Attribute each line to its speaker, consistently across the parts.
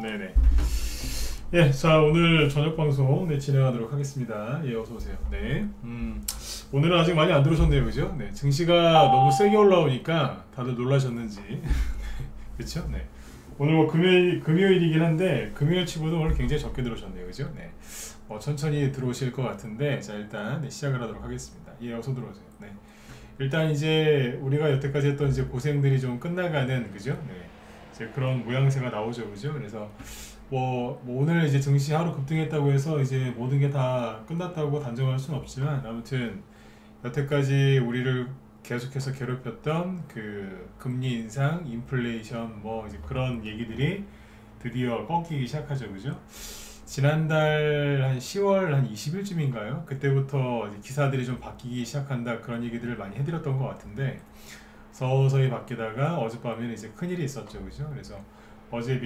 Speaker 1: 네네. 예, 자 오늘 저녁 방송 진행하도록 하겠습니다. 예, 어서 오세요. 네. 오늘은 아직 많이 안 들어오셨네요, 그죠? 네, 증시가 너무 세게 올라오니까 다들 놀라셨는지, 그렇죠? 네. 오늘 뭐 금요일이긴 한데 금요일 치고도 오늘 굉장히 적게 들어오셨네요, 그죠? 네. 천천히 들어오실 것 같은데, 자 일단 시작을 하도록 하겠습니다. 예, 어서 들어오세요. 네. 일단 이제 우리가 여태까지 했던 이제 고생들이 좀 끝나가는, 그죠? 네. 이제 그런 모양새가 나오죠, 그죠? 그래서 뭐 오늘 이제 증시 하루 급등했다고 해서 이제 모든 게 다 끝났다고 단정할 수는 없지만, 아무튼 여태까지 우리를 계속해서 괴롭혔던 그 금리 인상, 인플레이션 뭐 이제 그런 얘기들이 드디어 꺾이기 시작하죠, 그죠? 지난달 한 10월 한 20일쯤인가요? 그때부터 이제 기사들이 좀 바뀌기 시작한다, 그런 얘기들을 많이 해드렸던 것 같은데, 서서히 바뀌다가 어젯밤에는 이제 큰일이 있었죠, 그죠? 그래서 어제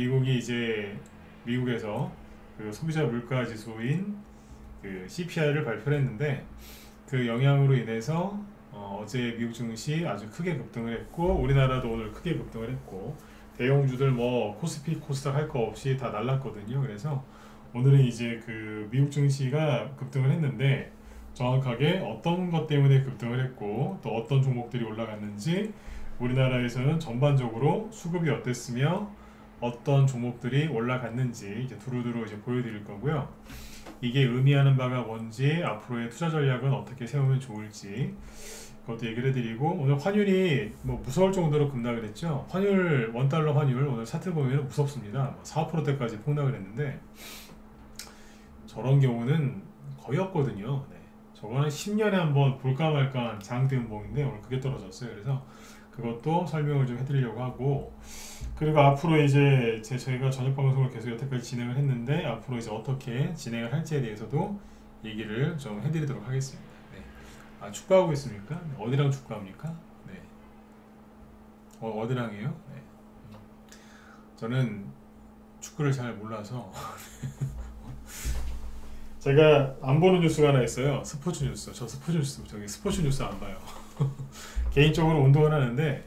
Speaker 1: 미국에서 그 소비자 물가 지수인 그 CPI를 발표를 했는데, 그 영향으로 인해서 제 미국 증시 아주 크게 급등을 했고, 우리나라도 오늘 크게 급등을 했고, 대형주들 뭐 코스피 코스닥 할 거 없이 다 날랐거든요. 그래서 오늘은 이제 그 미국 증시가 급등을 했는데, 정확하게 어떤 것 때문에 급등을 했고 또 어떤 종목들이 올라갔는지, 우리나라에서는 전반적으로 수급이 어땠으며 어떤 종목들이 올라갔는지 이제 두루두루 이제 보여드릴 거고요. 이게 의미하는 바가 뭔지, 앞으로의 투자 전략은 어떻게 세우면 좋을지 그것도 얘기를 해드리고, 오늘 환율이 뭐 무서울 정도로 급락을 했죠. 환율, 원달러 환율 오늘 차트 보면 무섭습니다. 4%대까지 폭락을 했는데, 저런 경우는 거의 없거든요. 네. 저거는 10년에 한번 볼까 말까 장대음봉인데 오늘 그게 떨어졌어요. 그래서 그것도 설명을 좀 해드리려고 하고, 그리고 앞으로 이제 저희가 저녁 방송을 계속 여태까지 진행을 했는데, 앞으로 이제 어떻게 진행을 할지에 대해서도 얘기를 좀 해드리도록 하겠습니다. 네. 아, 축구하고 있습니까? 네. 어디랑 축구합니까? 네. 어디랑이에요? 네. 저는 축구를 잘 몰라서 제가 안 보는 뉴스가 하나 있어요. 스포츠 뉴스. 스포츠 뉴스 안 봐요. 개인적으로 운동을 하는데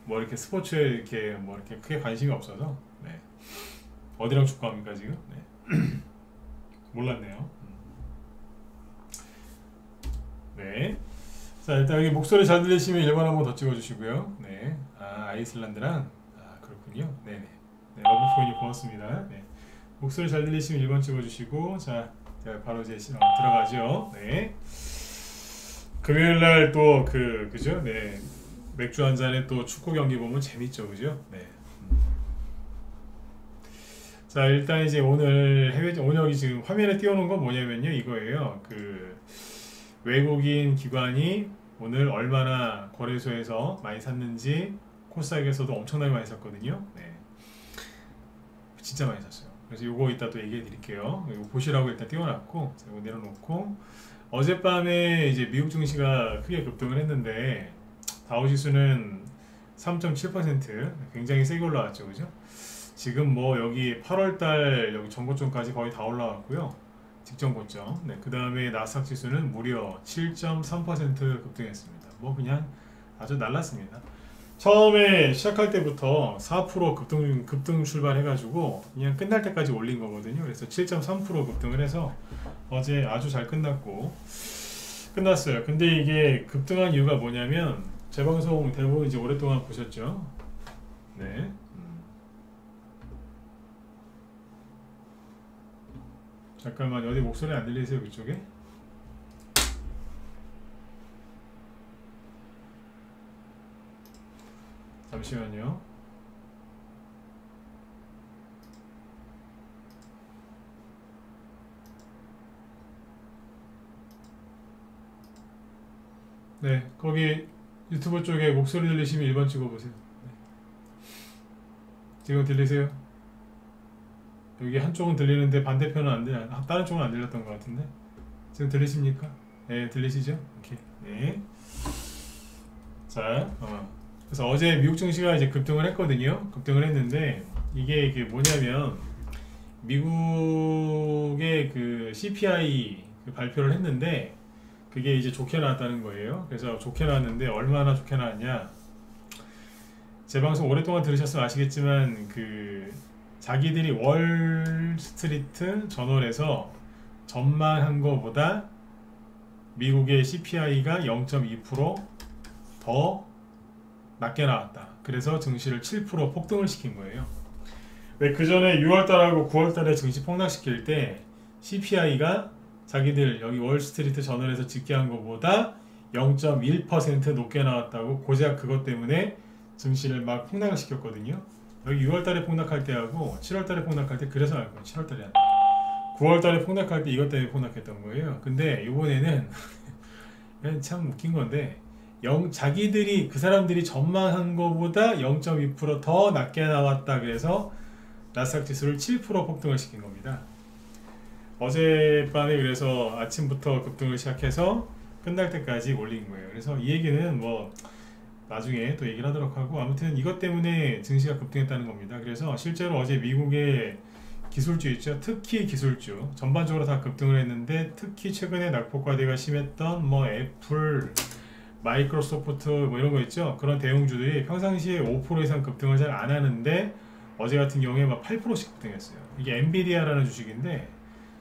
Speaker 1: 뭐 이렇게 스포츠에 이렇게 뭐 이렇게 크게 관심이 없어서. 네. 어디랑 축구합니까 지금? 네. 몰랐네요. 네. 자, 일단 여기 목소리 잘 들리시면 1번 한번 더 찍어주시고요. 네. 아, 아이슬란드랑. 아, 그렇군요. 네네. 네, 러브포인이 고맙습니다. 네. 목소리 잘 들리시면 1번 찍어주시고, 자, 바로 이제 들어가죠. 네. 금요일날 또 그죠? 네. 맥주 한 잔에 또 축구 경기 보면 재밌죠, 그죠? 네. 자, 일단 이제 오늘 오늘 지금 화면에 띄워놓은 건 뭐냐면요, 이거예요. 그 외국인 기관이 오늘 얼마나 거래소에서 많이 샀는지, 코스닥에서도 엄청나게 많이 샀거든요. 네. 진짜 많이 샀어요. 그래서 요거 이따 또 얘기해 드릴게요. 이거 보시라고 일단 띄워놨고, 이거 내려놓고, 어젯밤에 이제 미국 증시가 크게 급등을 했는데, 다우지수는 3.7% 굉장히 세게 올라왔죠, 그죠? 지금 뭐 여기 8월달 여기 전고점까지 거의 다 올라왔고요. 직전 고점. 네, 그 다음에 나스닥 지수는 무려 7.3% 급등했습니다. 뭐 그냥 아주 날랐습니다. 처음에 시작할 때부터 4% 급등 출발해가지고 그냥 끝날 때까지 올린 거거든요. 그래서 7.3% 급등을 해서 어제 아주 잘 끝났어요. 근데 이게 급등한 이유가 뭐냐면, 제 방송 대부분 이제 오랫동안 보셨죠? 네. 잠깐만, 어디 목소리 안 들리세요, 그쪽에? 잠시만요. 네, 거기 유튜브 쪽에 목소리 들리시면 1번 찍어보세요. 네. 지금 들리세요? 여기 한쪽은 들리는데 반대편은 안 들려. 다른 쪽은 안 들렸던 것 같은데. 지금 들리십니까? 네, 들리시죠? 오케이. 네. 자, 그래서 어제 미국 증시가 이제 급등을 했거든요. 급등을 했는데, 이게 뭐냐면, 미국의 그 CPI 발표를 했는데, 그게 이제 좋게 나왔다는 거예요. 그래서 좋게 나왔는데, 얼마나 좋게 나왔냐? 제 방송 오랫동안 들으셨으면 아시겠지만, 그 자기들이 월스트리트 저널에서 전망한 것보다 미국의 CPI가 0.2% 낮게 나왔다. 그래서 증시를 7% 폭등을 시킨 거예요. 왜 그 전에 6월달하고 9월달에 증시 폭락시킬 때 CPI가 자기들 여기 월스트리트 저널에서 집계한 것보다 0.1% 높게 나왔다고 고작 그것 때문에 증시를 막 폭락을 시켰거든요. 여기 6월달에 폭락할 때하고 7월달에 폭락할 때 그래서 알 거예요. 7월달에 안 돼. 9월달에 폭락할 때 이것 때문에 폭락했던 거예요. 근데 이번에는 참 웃긴 건데 자기들이 그 사람들이 전망한 것보다 0.2% 더 낮게 나왔다. 그래서 나스닥 지수를 7% 폭등을 시킨 겁니다. 어젯밤에 그래서 아침부터 급등을 시작해서 끝날 때까지 올린 거예요. 그래서 이 얘기는 뭐 나중에 또 얘기를 하도록 하고, 아무튼 이것 때문에 증시가 급등했다는 겁니다. 그래서 실제로 어제 미국의 기술주 있죠. 특히 기술주 전반적으로 다 급등을 했는데, 특히 최근에 낙폭과대가 심했던 뭐 애플, 마이크로소프트 뭐 이런 거 있죠. 그런 대형주들이 평상시에 5% 이상 급등을 잘 안 하는데 어제 같은 경우에 막 8%씩 급등했어요. 이게 엔비디아라는 주식인데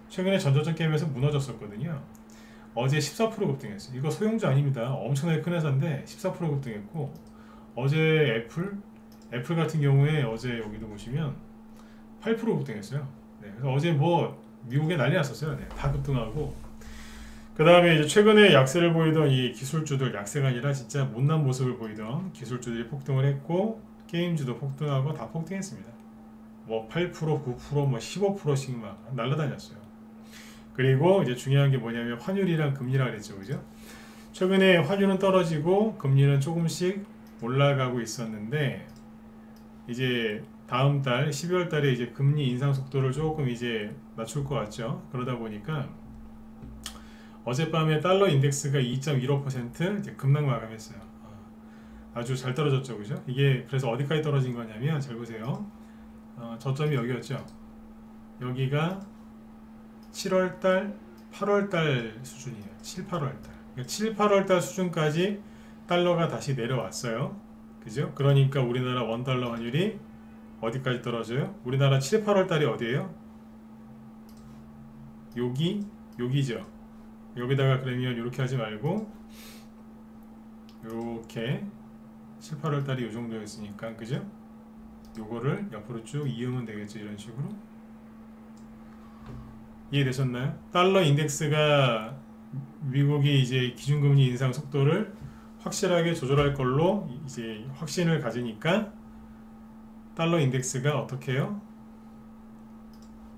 Speaker 1: 최근에 전자전 게임에서 무너졌었거든요. 어제 14% 급등했어요. 이거 소형주 아닙니다. 엄청나게 큰 회사인데 14% 급등했고, 어제 애플 같은 경우에 어제 여기도 보시면 8% 급등했어요. 네, 그래서 어제 뭐 미국에 난리 났었어요. 네, 다 급등하고, 그 다음에 이제 최근에 약세를 보이던 이 기술주들, 약세가 아니라 진짜 못난 모습을 보이던 기술주들이 폭등을 했고, 게임주도 폭등하고 다 폭등했습니다. 뭐 8%, 9%, 뭐 15%씩 막 날라다녔어요. 그리고 이제 중요한 게 뭐냐면 환율이랑 금리라 그랬죠, 그죠? 최근에 환율은 떨어지고 금리는 조금씩 올라가고 있었는데, 이제 다음 달 12월 달에 이제 금리 인상 속도를 조금 이제 낮출 것 같죠. 그러다 보니까 어젯밤에 달러 인덱스가 2.15% 이제 급락 마감했어요. 아주 잘 떨어졌죠, 그죠? 이게 그래서 어디까지 떨어진 거냐면 잘 보세요. 저점이 여기였죠. 여기가 7월달, 8월달 수준이에요. 7, 8월달. 그러니까 7, 8월달 수준까지 달러가 다시 내려왔어요. 그죠? 그러니까 우리나라 원달러 환율이 어디까지 떨어져요? 우리나라 7, 8월달이 어디예요? 여기죠. 여기다가 그러면 이렇게 하지 말고 이렇게 7, 8월달이 이 정도였으니까, 그죠? 요거를 옆으로 쭉 이으면 되겠죠. 이런 식으로. 이해되셨나요? 달러 인덱스가 미국이 이제 기준금리 인상 속도를 확실하게 조절할 걸로 이제 확신을 가지니까 달러 인덱스가 어떻게 해요?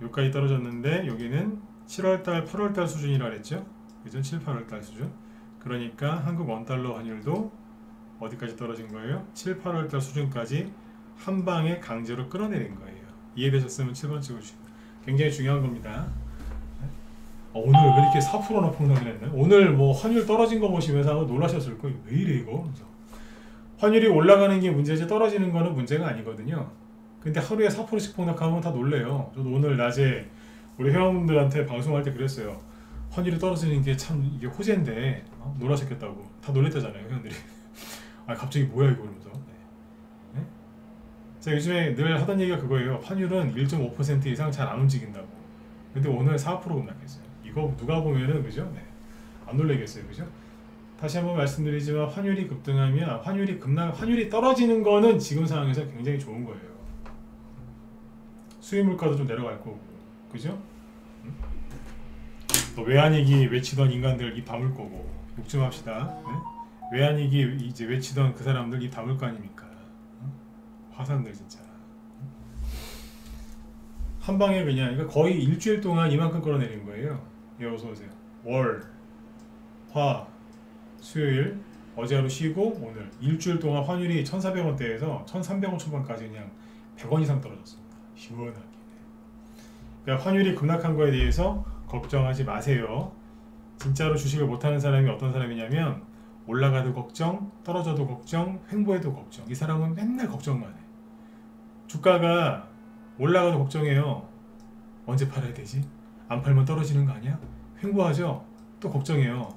Speaker 1: 여기까지 떨어졌는데 여기는 7월달, 8월달 수준이라 그랬죠? 그죠? 7, 8월달 수준. 그러니까 한국 원달러 환율도 어디까지 떨어진 거예요? 7, 8월달 수준까지 한 방에 강제로 끌어내린 거예요. 이해되셨으면 7번 찍어주시고. 굉장히 중요한 겁니다. 오늘 왜 이렇게 4%나 폭락을 했네? 오늘 뭐 환율 떨어진 거 보시면서 아마 놀라셨을 거예요. 왜 이래 이거? 그래서 환율이 올라가는 게 문제지 떨어지는 거는 문제가 아니거든요. 근데 하루에 4%씩 폭락하면 다 놀래요. 저도 오늘 낮에 우리 회원분들한테 방송할 때 그랬어요. 환율이 떨어지는 게 참 이게 호재인데 놀라셨겠다고. 다 놀랬다잖아요, 회원들이. 아 갑자기 뭐야 이거 이러면서. 네? 제가 요즘에 늘 하던 얘기가 그거예요. 환율은 1.5% 이상 잘 안 움직인다고. 근데 오늘 4% 급락했어요. 이거 누가 보면은 그죠? 네. 안 놀라겠어요, 그죠? 다시 한번 말씀드리지만 환율이 급등하면 환율이 떨어지는 거는 지금 상황에서 굉장히 좋은 거예요. 수입 물가도 좀 내려갈 거고, 그죠? 또 외환위기 외치던 인간들 입 다물 거고, 욕 좀 합시다. 네? 외환위기 이제 외치던 그 사람들 입 다물 거 아닙니까? 화산들 진짜. 한 방에 그냥 이거 거의 일주일 동안 이만큼 끌어내린 거예요. 예, 어서 오세요. 월, 화, 수요일, 어제 하루 쉬고 오늘 일주일 동안 환율이 1,400원대에서 1,300원 초반까지 그냥 100원 이상 떨어졌습니다. 시원하게. 그러니까 환율이 급락한 거에 대해서 걱정하지 마세요. 진짜로 주식을 못하는 사람이 어떤 사람이냐면 올라가도 걱정, 떨어져도 걱정, 횡보해도 걱정. 이 사람은 맨날 걱정만 해. 주가가 올라가도 걱정해요. 언제 팔아야 되지? 안 팔면 떨어지는 거 아니야? 횡보하죠? 또 걱정해요.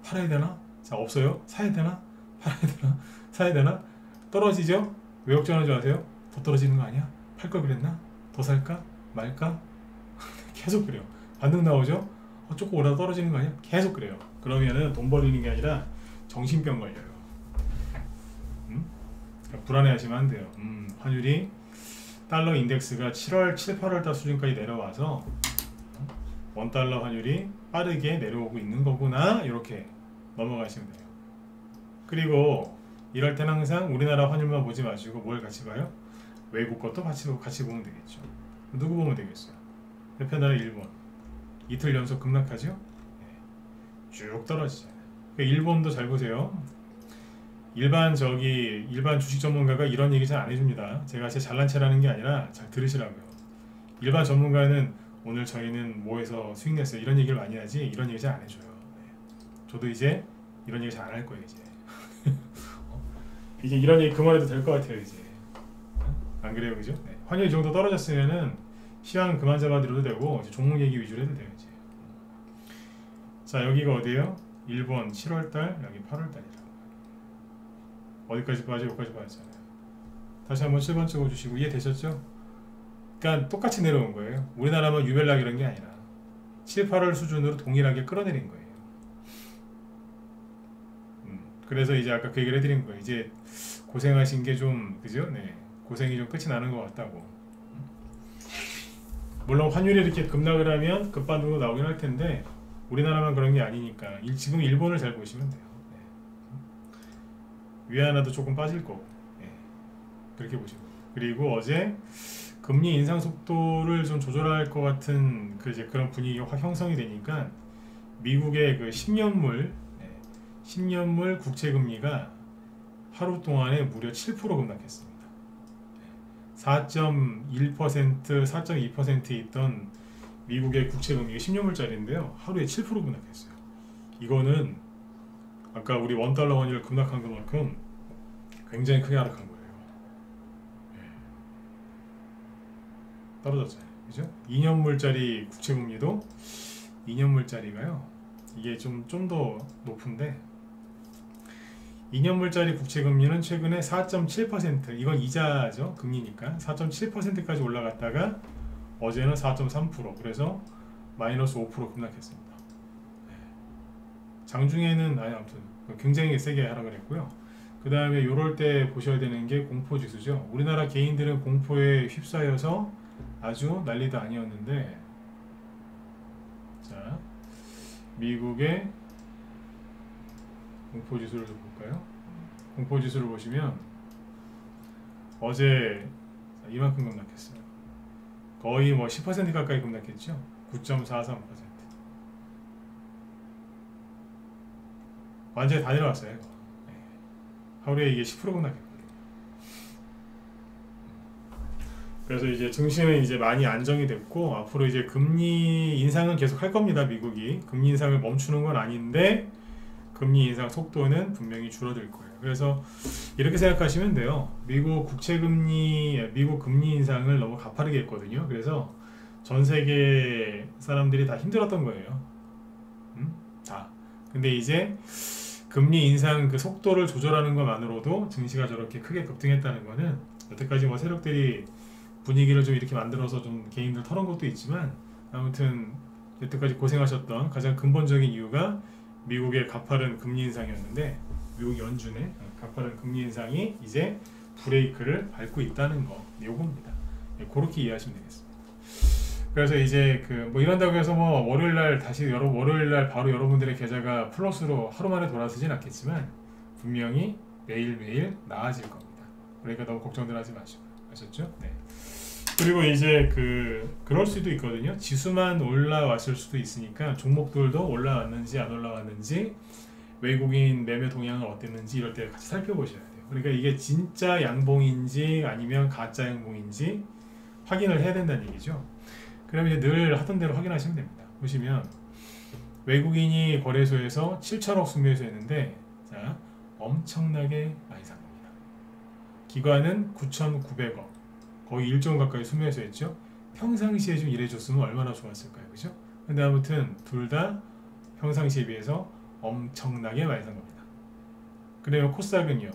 Speaker 1: 팔아야 되나? 자, 없어요? 사야 되나? 팔아야 되나? 사야 되나? 떨어지죠? 왜 걱정하는 줄 아세요? 더 떨어지는 거 아니야? 팔 걸 그랬나? 더 살까? 말까? 계속 그래요. 반등 나오죠? 조금 오르다 떨어지는 거 아니야? 계속 그래요. 그러면은 돈 벌리는 게 아니라 정신병 걸려요. 그러니까 불안해하시면 안 돼요. 환율이 달러 인덱스가 7월, 7, 8월달 수준까지 내려와서 원달러 환율이 빠르게 내려오고 있는 거구나, 이렇게 넘어가시면 돼요. 그리고 이럴 때는 항상 우리나라 환율만 보지 마시고 뭘 같이 봐요? 외국 것도 같이 보면 되겠죠. 누구 보면 되겠어요? 대표 나라 일본. 이틀 연속 급락하죠? 네. 쭉 떨어지잖아요. 그러니까 일본도 잘 보세요. 일반 주식 전문가가 이런 얘기 잘 안 해줍니다. 제가 제 잘난 체라는 게 아니라 잘 들으시라고요. 일반 전문가는 오늘 저희는 뭐해서 수익 냈어요, 이런 얘기를 많이 하지, 이런 얘기 잘 안 해줘요. 네. 저도 이제 이런 얘기 잘 안 할 거예요. 이제 이런 얘기 그만해도 될 것 같아요. 이제 안 그래요, 그죠? 네. 환율 이 정도 떨어졌으면은 시황 그만 잡아드려도 되고 이제 종목 얘기 위주로 해도 돼요. 이제. 자, 여기가 어디예요? 일본 7월달, 여기 8월달이라고. 어디까지 빠져? 여기까지 빠졌잖아요. 다시 한번 7번 찍어주시고 이해되셨죠? 그러니까 똑같이 내려온 거예요. 우리나라만 유별나게 이런 게 아니라 7, 8월 수준으로 동일하게 끌어내린 거예요. 그래서 이제 아까 그 얘기를 해드린 거예요. 이제 고생하신 게 좀, 그죠? 네. 고생이 좀 끝이 나는 것 같다고. 물론 환율이 이렇게 급락을 하면 급반등도 나오긴 할 텐데 우리나라만 그런 게 아니니까 지금 일본을 잘 보시면 돼요. 네. 위안화도 조금 빠질 거고, 네. 그렇게 보시면 돼요. 그리고 어제 금리 인상 속도를 좀 조절할 것 같은 그런 분위기가 확 형성이 되니까 미국의 그 10년물 국채금리가 하루 동안에 무려 7% 급락했습니다. 4.1%, 4.2% 있던 미국의 국채금리가 10년물짜리인데요. 하루에 7% 급락했어요. 이거는 아까 우리 원달러 환율 급락한 것만큼 굉장히 크게 하락한 거예요. 떨어졌잖아요. 그죠? 2년물짜리 국채금리도 2년물짜리가요. 이게 좀 더 높은데 2년물짜리 국채금리는 최근에 4.7%, 이건 이자죠. 금리니까 4.7%까지 올라갔다가 어제는 4.3%, 그래서 마이너스 5% 급락했습니다. 장중에는 아무튼 굉장히 세게 하락을 했고요. 그 다음에 요럴 때 보셔야 되는 게 공포지수죠. 우리나라 개인들은 공포에 휩싸여서 아주 난리도 아니었는데, 자, 미국의 공포지수를 좀 볼까요? 공포지수를 보시면 어제 이만큼 급락했어요. 거의 뭐 10% 가까이 급락했죠. 9.43%. 완전히 다 내려왔어요. 네. 하루에 이게 10% 급락했거든요. 그래서 이제 증시는 이제 많이 안정이 됐고 앞으로 이제 금리 인상은 계속 할 겁니다. 미국이 금리 인상을 멈추는 건 아닌데 금리 인상 속도는 분명히 줄어들 거예요. 그래서 이렇게 생각하시면 돼요. 미국 금리 인상을 너무 가파르게 했거든요. 그래서 전 세계 사람들이 다 힘들었던 거예요. 다. 근데 이제 금리 인상 그 속도를 조절하는 것만으로도 증시가 저렇게 크게 급등했다는 거는 여태까지 뭐 세력들이 분위기를 좀 이렇게 만들어서 좀 개인들 털은 것도 있지만 아무튼 여태까지 고생하셨던 가장 근본적인 이유가 미국의 가파른 금리 인상이었는데 미국 연준의 가파른 금리 인상이 이제 브레이크를 밟고 있다는 거, 요겁니다. 그렇게 이해하시면 되겠습니다. 그래서 이제 뭐 이런다고 해서 뭐 월요일날 바로 여러분들의 계좌가 플러스로 하루 만에 돌아서진 않겠지만 분명히 매일매일 나아질 겁니다. 그러니까 너무 걱정들 하지 마시고, 아셨죠? 네. 그리고 이제 그럴 수도 있거든요. 지수만 올라왔을 수도 있으니까 종목들도 올라왔는지 안 올라왔는지 외국인 매매 동향은 어땠는지 이럴 때 같이 살펴보셔야 돼요. 그러니까 이게 진짜 양봉인지 아니면 가짜 양봉인지 확인을 해야 된다는 얘기죠. 그러면 이제 늘 하던 대로 확인하시면 됩니다. 보시면 외국인이 거래소에서 7천억 순매수했는데 자, 엄청나게 많이 산 겁니다. 기관은 9,900억, 거의 1조 가까이 순매수했죠. 평상시에 좀 일해줬으면 얼마나 좋았을까요, 그죠? 근데 아무튼 둘 다 평상시에 비해서 엄청나게 많이 산 겁니다. 그러면 코스닥은요?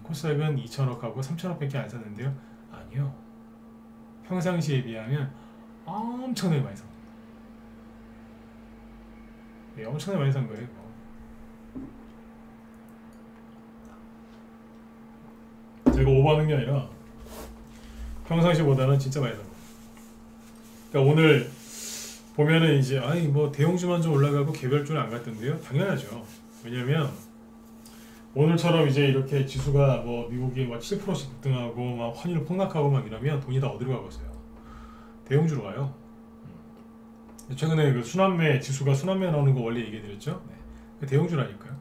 Speaker 1: 코스닥은 2천억하고 3천억밖에 안 샀는데요? 아니요. 평상시에 비하면 엄청나게 많이 산 겁니다. 네, 엄청나게 많이 산 거예요. 제가 오버하는 게 아니라 평상시보다는 진짜 많이 산 겁니다. 그러니까 오늘 보면은 이제 아니 뭐 대형주만 좀 올라가고 개별주는 안 갔던데요. 당연하죠. 왜냐면 오늘처럼 이제 이렇게 지수가 뭐 미국이 막 7%씩 급등하고 막 환율 폭락하고 막 이러면 돈이 다 어디로 가겠어요? 대형주로 가요. 최근에 그 순환매 지수가 순환매 나오는 거 원래 얘기해드렸죠. 네. 그 대형주라니까요.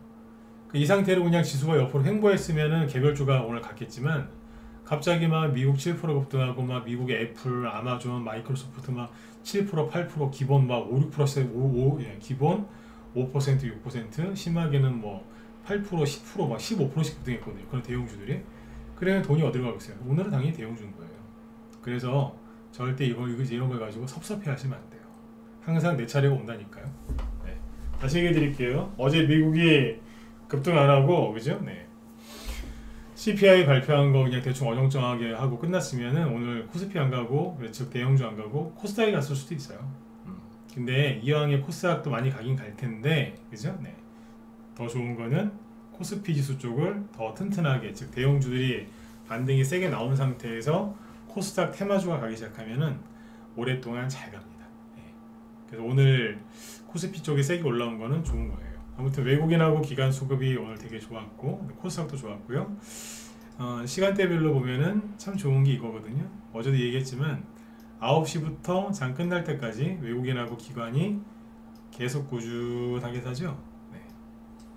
Speaker 1: 이 상태로 그냥 지수가 옆으로 횡보했으면은 개별주가 오늘 갔겠지만 갑자기 막 미국 7% 급등하고 막 미국의 애플, 아마존, 마이크로소프트 막 7%, 8% 기본 막 5, 6% 예, 기본 5%, 6% 심하게는 뭐 8%, 10%, 막 15%씩 급등했거든요. 그런 대형주들이. 그러면 돈이 어디로 가겠어요? 오늘은 당연히 대형주인 거예요. 그래서 절대 이런 걸 가지고 섭섭해 하시면 안 돼요. 항상 내 차례가 온다니까요. 네. 다시 얘기해 드릴게요. 어제 미국이 급등 안 하고, 그죠? 네. CPI 발표한 거 그냥 대충 어정쩡하게 하고 끝났으면은 오늘 코스피 안 가고, 즉 대형주 안 가고 코스닥이 갔을 수도 있어요. 근데 이왕에 코스닥도 많이 가긴 갈 텐데, 그죠? 네. 더 좋은 거는 코스피 지수 쪽을 더 튼튼하게, 즉 대형주들이 반등이 세게 나온 상태에서 코스닥 테마주가 가기 시작하면은 오랫동안 잘 갑니다. 네. 그래서 오늘 코스피 쪽이 세게 올라온 거는 좋은 거예요. 아무튼 외국인하고 기관 수급이 오늘 되게 좋았고 코스닥도 좋았고요. 시간대별로 보면은 참 좋은 게 이거거든요. 어제도 얘기했지만 9시부터 장 끝날 때까지 외국인하고 기관이 계속 꾸준하게 사죠. 네.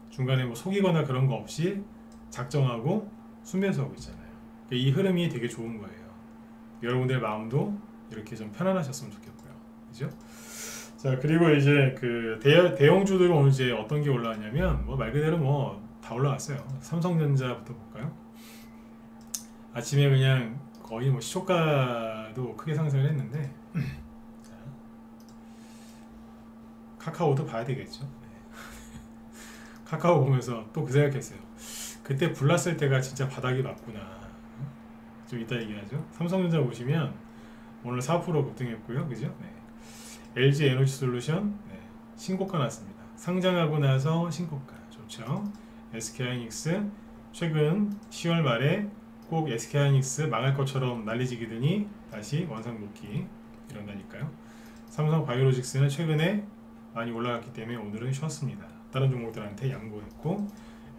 Speaker 1: 중간에 뭐 속이거나 그런 거 없이 작정하고 수면서 하고 있잖아요. 이 흐름이 되게 좋은 거예요. 여러분들의 마음도 이렇게 좀 편안하셨으면 좋겠고요. 그죠? 자, 그리고 이제 그 대형주들은 오늘 이제 어떤 게 올라왔냐면 뭐 말 그대로 뭐 다 올라왔어요. 삼성전자부터 볼까요? 아침에 그냥 거의 뭐 시초가도 크게 상승을 했는데 자, 카카오도 봐야 되겠죠. 네. 카카오 보면서 또 그 생각했어요. 그때 불났을 때가 진짜 바닥이 맞구나. 좀 이따 얘기하죠. 삼성전자 보시면 오늘 4% 급등했고요. 그죠? 네. LG 에너지 솔루션 네. 신고가 났습니다. 상장하고 나서 신고가 좋죠. SK하이닉스 최근 10월 말에 꼭 SK하이닉스 망할 것처럼 난리지기더니 다시 원상복귀 이런다니까요. 삼성바이오로직스는 최근에 많이 올라갔기 때문에 오늘은 쉬었습니다. 다른 종목들한테 양보했고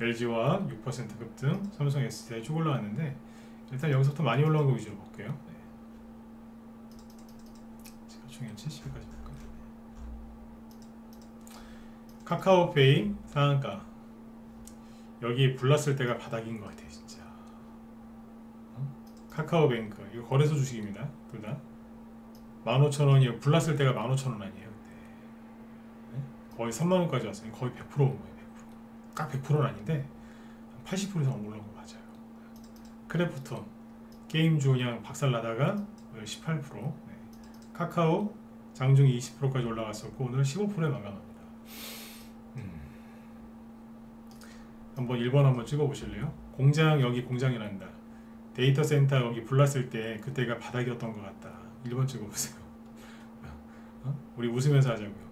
Speaker 1: LG화학 6% 급등, 삼성 SDI 쭉 올라왔는데 일단 여기서부터 많이 올라온 거 위주로 볼게요. 네. 제가 중요한 70까지 볼까요? 카카오페이 상한가 여기 불났을 때가 바닥인 것 같아요. 진짜 카카오뱅크 이거 거래소 주식입니다. 둘 다 15,000원이요. 불났을 때가 15,000원 아니에요. 네? 거의 3만원까지 왔어요. 거의 100% 온 거예요. 100%. 딱 100%는 아닌데 80% 이상 올라온 거 맞아요. 크래프톤 게임주 그냥 박살나다가 18%. 네. 카카오 장중이 20%까지 올라갔었고 오늘 15%에 마감합니다. 한번 1번 한번 찍어 보실래요? 공장 여기 공장이 난다. 데이터 센터 여기 불났을 때 그때가 바닥이었던 것 같다. 1번 찍어 보세요. 우리 웃으면서 하자고요.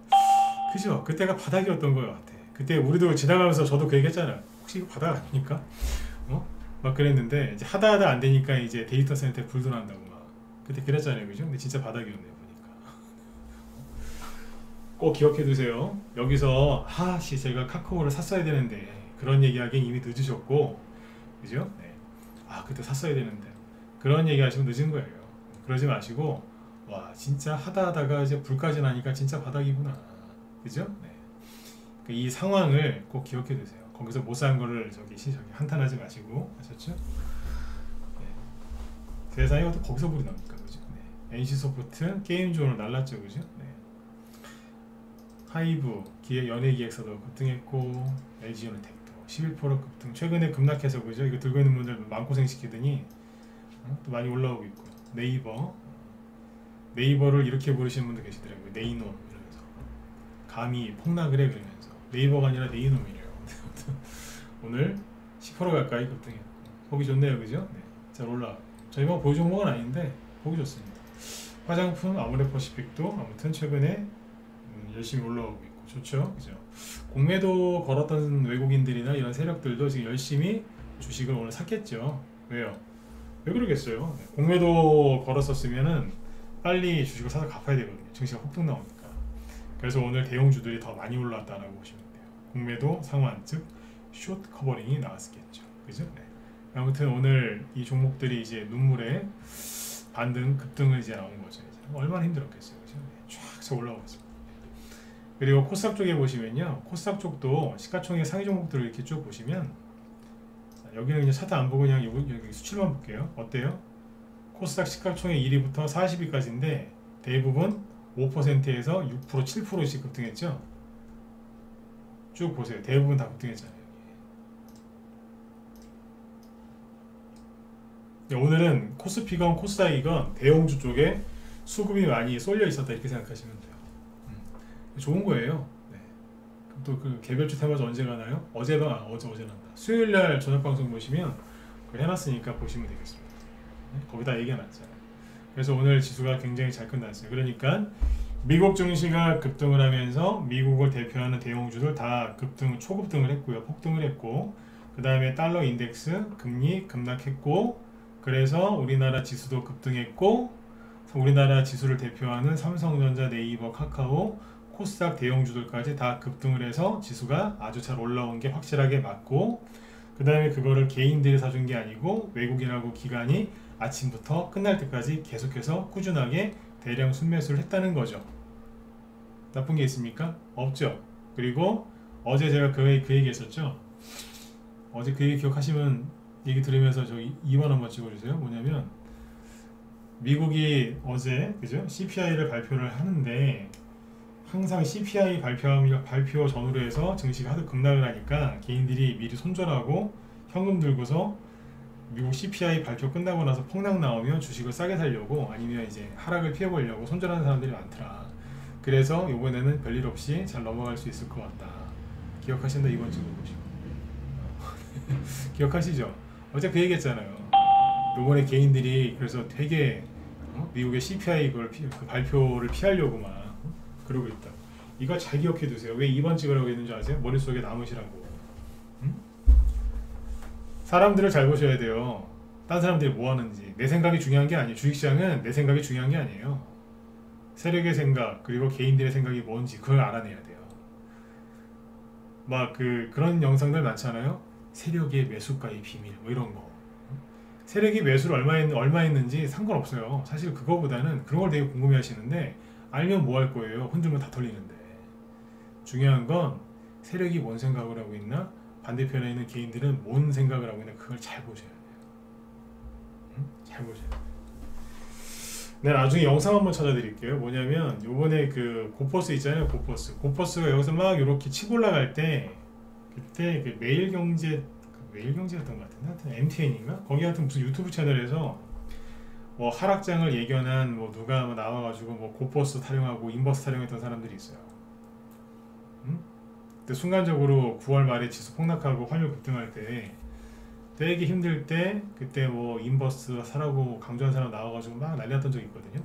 Speaker 1: 그죠? 그때가 바닥이었던 것 같아. 그때 우리도 지나가면서 저도 그 얘기했잖아. 혹시 이거 바닥 아닙니까? 막 그랬는데 이제 하다 안 되니까 이제 데이터 센터에 불 들어간다고 막 그때 그랬잖아요. 그죠? 근데 진짜 바닥이었네요. 보니까. 꼭 기억해 두세요. 여기서 제가 카카오를 샀어야 되는데 그런 얘기하기엔 이미 늦으셨고 그죠? 네. 그때 샀어야 되는데 그런 얘기 하시면 늦은 거예요. 그러지 마시고 와 진짜 하다가 이제 불까지 나니까 진짜 바닥이구나. 그죠? 네. 이 상황을 꼭 기억해 두세요. 거기서 못 산 거를 저기 한탄하지 마시고 아셨죠? 네. 세상에 어떻게 거기서 불이 납니까? 그죠? 네. NC소프트 게임존으로 날랐죠. 그죠? 네. 하이브 연예기획사도 급등했고 LG유니텍도 11% 급등. 최근에 급락해서 그죠? 이거 들고 있는 분들 마음고생 시키더니 또 많이 올라오고 있고요. 네이버를 이렇게 부르시는 분도 계시더라고요. 네이놈 이러면서 감히 폭락을 해 그러면서 네이버가 아니라 네이놈이래요. 오늘 10% 가까이 급등했고 보기 좋네요. 그죠? 네. 잘 올라. 저희만 보유 종목은 아닌데 보기 좋습니다. 화장품 아모레퍼시픽도 아무튼 최근에 열심히 올라오고 있고 좋죠, 그죠? 공매도 걸었던 외국인들이나 이런 세력들도 지금 열심히 주식을 오늘 샀겠죠. 왜요? 왜 그러겠어요? 공매도 걸었었으면은 빨리 주식을 사서 갚아야 되거든요. 증시가 폭등 나오니까. 그래서 오늘 대형주들이 더 많이 올랐다라고 보시면 돼요. 공매도 상환, 즉 숏 커버링이 나왔겠죠. 그죠? 네. 아무튼 오늘 이 종목들이 이제 눈물에 반등, 급등을 이제 나온 거죠. 이제. 얼마나 힘들었겠어요. 그죠? 네. 쫙 올라오고 있습니다. 그리고 코스닥 쪽에 보시면요. 코스닥 쪽도 시가총액 상위 종목들을 이렇게 쭉 보시면 여기는 이제 차트 안 보고 그냥 여기 수치만 볼게요. 어때요? 코스닥 시가총액 1위부터 40위까지인데 대부분 5%에서 6%, 7%씩 급등했죠. 쭉 보세요. 대부분 다 급등했잖아요. 오늘은 코스피건 코스닥이건 대형주 쪽에 수급이 많이 쏠려 있었다 이렇게 생각하시면 돼요. 좋은 거예요. 네. 또 그 개별주 테마주 언제 가나요? 어제 난다. 수요일날 저녁 방송 보시면 그걸 해놨으니까 보시면 되겠습니다. 네? 거기다 얘기해놨잖아요. 그래서 오늘 지수가 굉장히 잘 끝났어요. 그러니까 미국 증시가 급등을 하면서 미국을 대표하는 대형주들 다 초급등을 했고요. 폭등을 했고 그 다음에 달러 인덱스 금리 급락했고 그래서 우리나라 지수도 급등했고 우리나라 지수를 대표하는 삼성전자, 네이버, 카카오, 코스닥 대형주들까지 다 급등을 해서 지수가 아주 잘 올라온 게 확실하게 맞고 그 다음에 그거를 개인들이 사준 게 아니고 외국인하고 기관이 아침부터 끝날 때까지 계속해서 꾸준하게 대량 순매수를 했다는 거죠. 나쁜 게 있습니까? 없죠. 그리고 어제 제가 그 얘기 했었죠. 어제 그 얘기 기억하시면 얘기 들으면서 저 2번 한번 찍어주세요. 뭐냐면 미국이 어제 그죠? CPI를 발표를 하는데 항상 CPI 발표 전후로 해서 증시가 하도 급락을 하니까 개인들이 미리 손절하고 현금 들고서 미국 CPI 발표 끝나고 나서 폭락 나오면 주식을 싸게 사려고 아니면 이제 하락을 피해보려고 손절하는 사람들이 많더라. 그래서 이번에는 별일 없이 잘 넘어갈 수 있을 것 같다. 기억하신다. 이번 주도 보시고 기억하시죠? 어제 그 얘기했잖아요. 이번에 개인들이 그래서 되게 미국의 CPI 그 발표를 피하려고 막 그러고 있다. 이거 잘 기억해 두세요. 왜 2번 찍으라고 했는지 아세요? 머릿속에 남으시라고. 사람들을 잘 보셔야 돼요. 딴 사람들이 뭐 하는지. 내 생각이 중요한 게 아니에요. 주식시장은 내 생각이 중요한 게 아니에요. 세력의 생각 그리고 개인들의 생각이 뭔지 그걸 알아내야 돼요. 막 그런 영상들 많잖아요. 세력의 매수가의 비밀 뭐 이런 거. 세력이 매수를 얼마 했는지 상관없어요. 사실 그거보다는 그런 걸 되게 궁금해 하시는데 알면 뭐 할 거예요. 흔들면 다 털리는데. 중요한 건 세력이 뭔 생각을 하고 있나 반대편에 있는 개인들은 뭔 생각을 하고 있나 그걸 잘 보셔야 돼요. 잘 보셔야 돼요. 네, 나중에 영상 한번 찾아드릴게요. 뭐냐면 요번에 그 고퍼스 있잖아요. 고퍼스가 여기서 막 이렇게 치고 올라갈 때 그때 그 매일경제였던 것 같은데 하여튼 MTN인가? 거기 하여튼 무슨 유튜브 채널에서 뭐 하락장을 예견한 뭐 누가 뭐 나와가지고 뭐 고퍼스 타령하고 인버스 타령했던 사람들이 있어요. 근데 순간적으로 9월 말에 지수 폭락하고 환율 급등할 때 되게 힘들 때 그때 뭐 인버스 사라고 강조한 사람 나와가지고 막 난리 났던 적이 있거든요.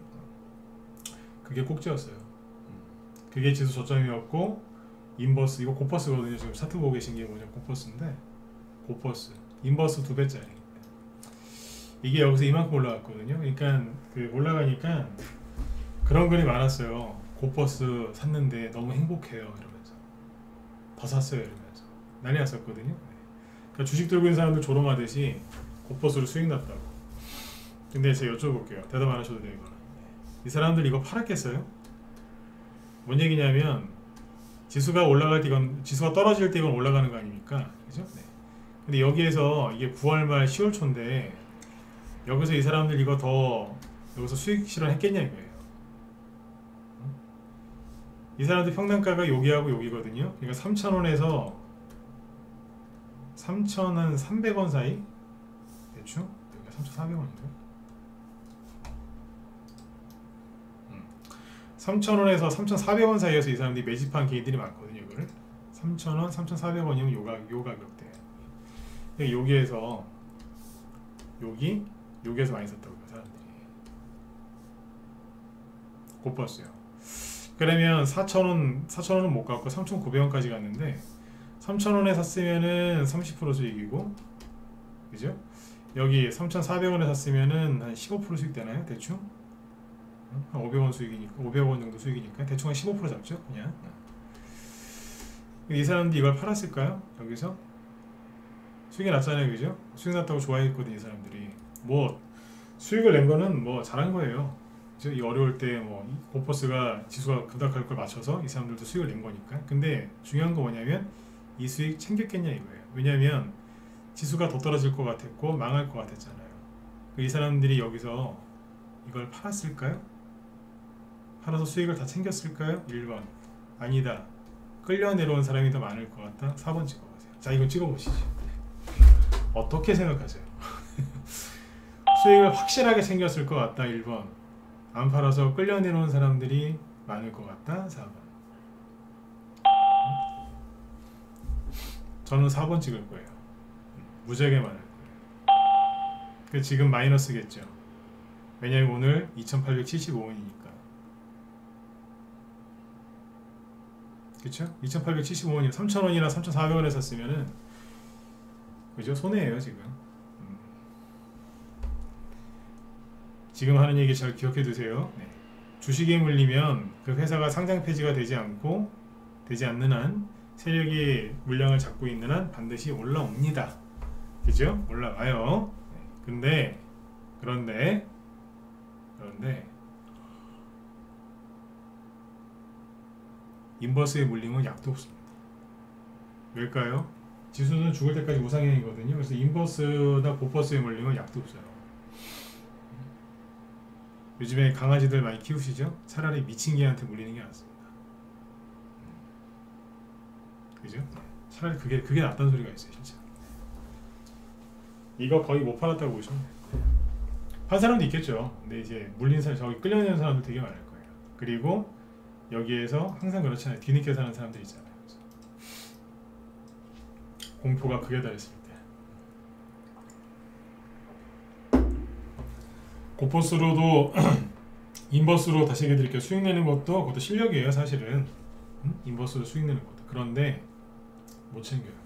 Speaker 1: 그게 꼭지였어요. 그게 지수 저점이었고 인버스 이거 고퍼스거든요. 지금 차트 보고 계신 게 뭐냐 고퍼스인데 고퍼스 인버스 2배짜리 이게 여기서 이만큼 올라갔거든요. 그러니까 올라가니까 그런 글이 많았어요. 고퍼스 샀는데 너무 행복해요 이러면서 더 샀어요 이러면서 난리 났었거든요. 그러니까 주식 들고 있는 사람들 조롱하듯이 고퍼스로 수익 났다고. 근데 제가 여쭤볼게요. 대답 안 하셔도 돼요. 이거는 이 사람들 이거 팔았겠어요? 뭔 얘기냐면 지수가 올라갈 때 이건 지수가 떨어질 때 이건 올라가는 거 아닙니까? 그죠? 네. 근데 여기에서 이게 9월 말 10월 초인데 여기서 이 사람들 이거 더 여기서 수익 실현했겠냐 이거예요. 이 사람들 평단가가 여기하고 여기거든요. 그러니까 3,000원에서 3,300원 사이 대충 여기가 3,400원인가요? 3,000원에서 3,400원 사이에서 이 사람들이 매집한 개인들이 많거든요. 이거를 3,000원, 3,400원이면 요 가격대. 여기에서 여기에서 많이 샀다고요 사람들이. 고버스요. 그러면 4,000원은 못 갔고 3,900원까지 갔는데 3,000원에 샀으면은 30% 수익이고, 그죠? 여기 3,400원에 샀으면은 한 15% 수익 되나요? 대충? 한 500원 수익이니까 500원 정도 수익이니까 대충 한 15% 잡죠, 그냥. 이 사람들이 이걸 팔았을까요? 여기서 수익이 났잖아요, 그죠? 수익 났다고 좋아했거든요, 이 사람들이. 뭐 수익을 낸 거는 뭐 잘한 거예요. 그죠? 이 어려울 때 뭐 고퍼스가 지수가 급락할 걸 맞춰서 이 사람들도 수익을 낸 거니까. 근데 중요한 거 뭐냐면 이 수익 챙겼겠냐 이거예요. 왜냐면 지수가 더 떨어질 것 같았고 망할 것 같았잖아요. 이 사람들이 여기서 이걸 팔았을까요? 팔아서 수익을 다 챙겼을까요? 1번 아니다. 끌려 내려온 사람이 더 많을 것 같다. 4번 찍어보세요. 자, 이거 찍어보시죠. 어떻게 생각하세요? 수익을 확실하게 챙겼을 것 같다. 1번 안 팔아서 끌려 내려온 사람들이 많을 것 같다. 4번 저는 4번 찍을 거예요. 무지하게 많을 거예요. 지금 마이너스겠죠. 왜냐면 오늘 2875원이니까. 그쵸? 2875원이면 3,000원이나 3,400원에 샀으면은, 그죠? 손해예요 지금. 지금 하는 얘기 잘 기억해 두세요. 네. 주식에 물리면 그 회사가 상장 폐지가 되지 않는 한, 세력이 물량을 잡고 있는 한 반드시 올라옵니다. 그죠? 올라가요. 네. 그런데 인버스에 물리면 약도 없습니다. 왜일까요? 지수는 죽을 때까지 우상향이거든요. 그래서 인버스나 고퍼스에 물리면 약도 없어요. 요즘에 강아지들 많이 키우시죠? 차라리 미친 개한테 물리는 게 낫습니다. 그죠? 차라리 그게 낫다는 소리가 있어요, 진짜. 이거 거의 못 팔았다고 보시면 돼요. 판 사람도 있겠죠. 근데 이제 물린 사람, 저기 끌려내는 사람도 되게 많을 거예요. 그리고 여기에서 항상 그렇잖아요. 뒤늦게 사는 사람들 있잖아요. 공포가 극에 달했을 때. 고퍼스로도 인버스로 다시 얘기해드릴게요. 수익 내는 것도 그것도 실력이에요, 사실은. 인버스로 수익 내는 것도. 그런데 못 챙겨요.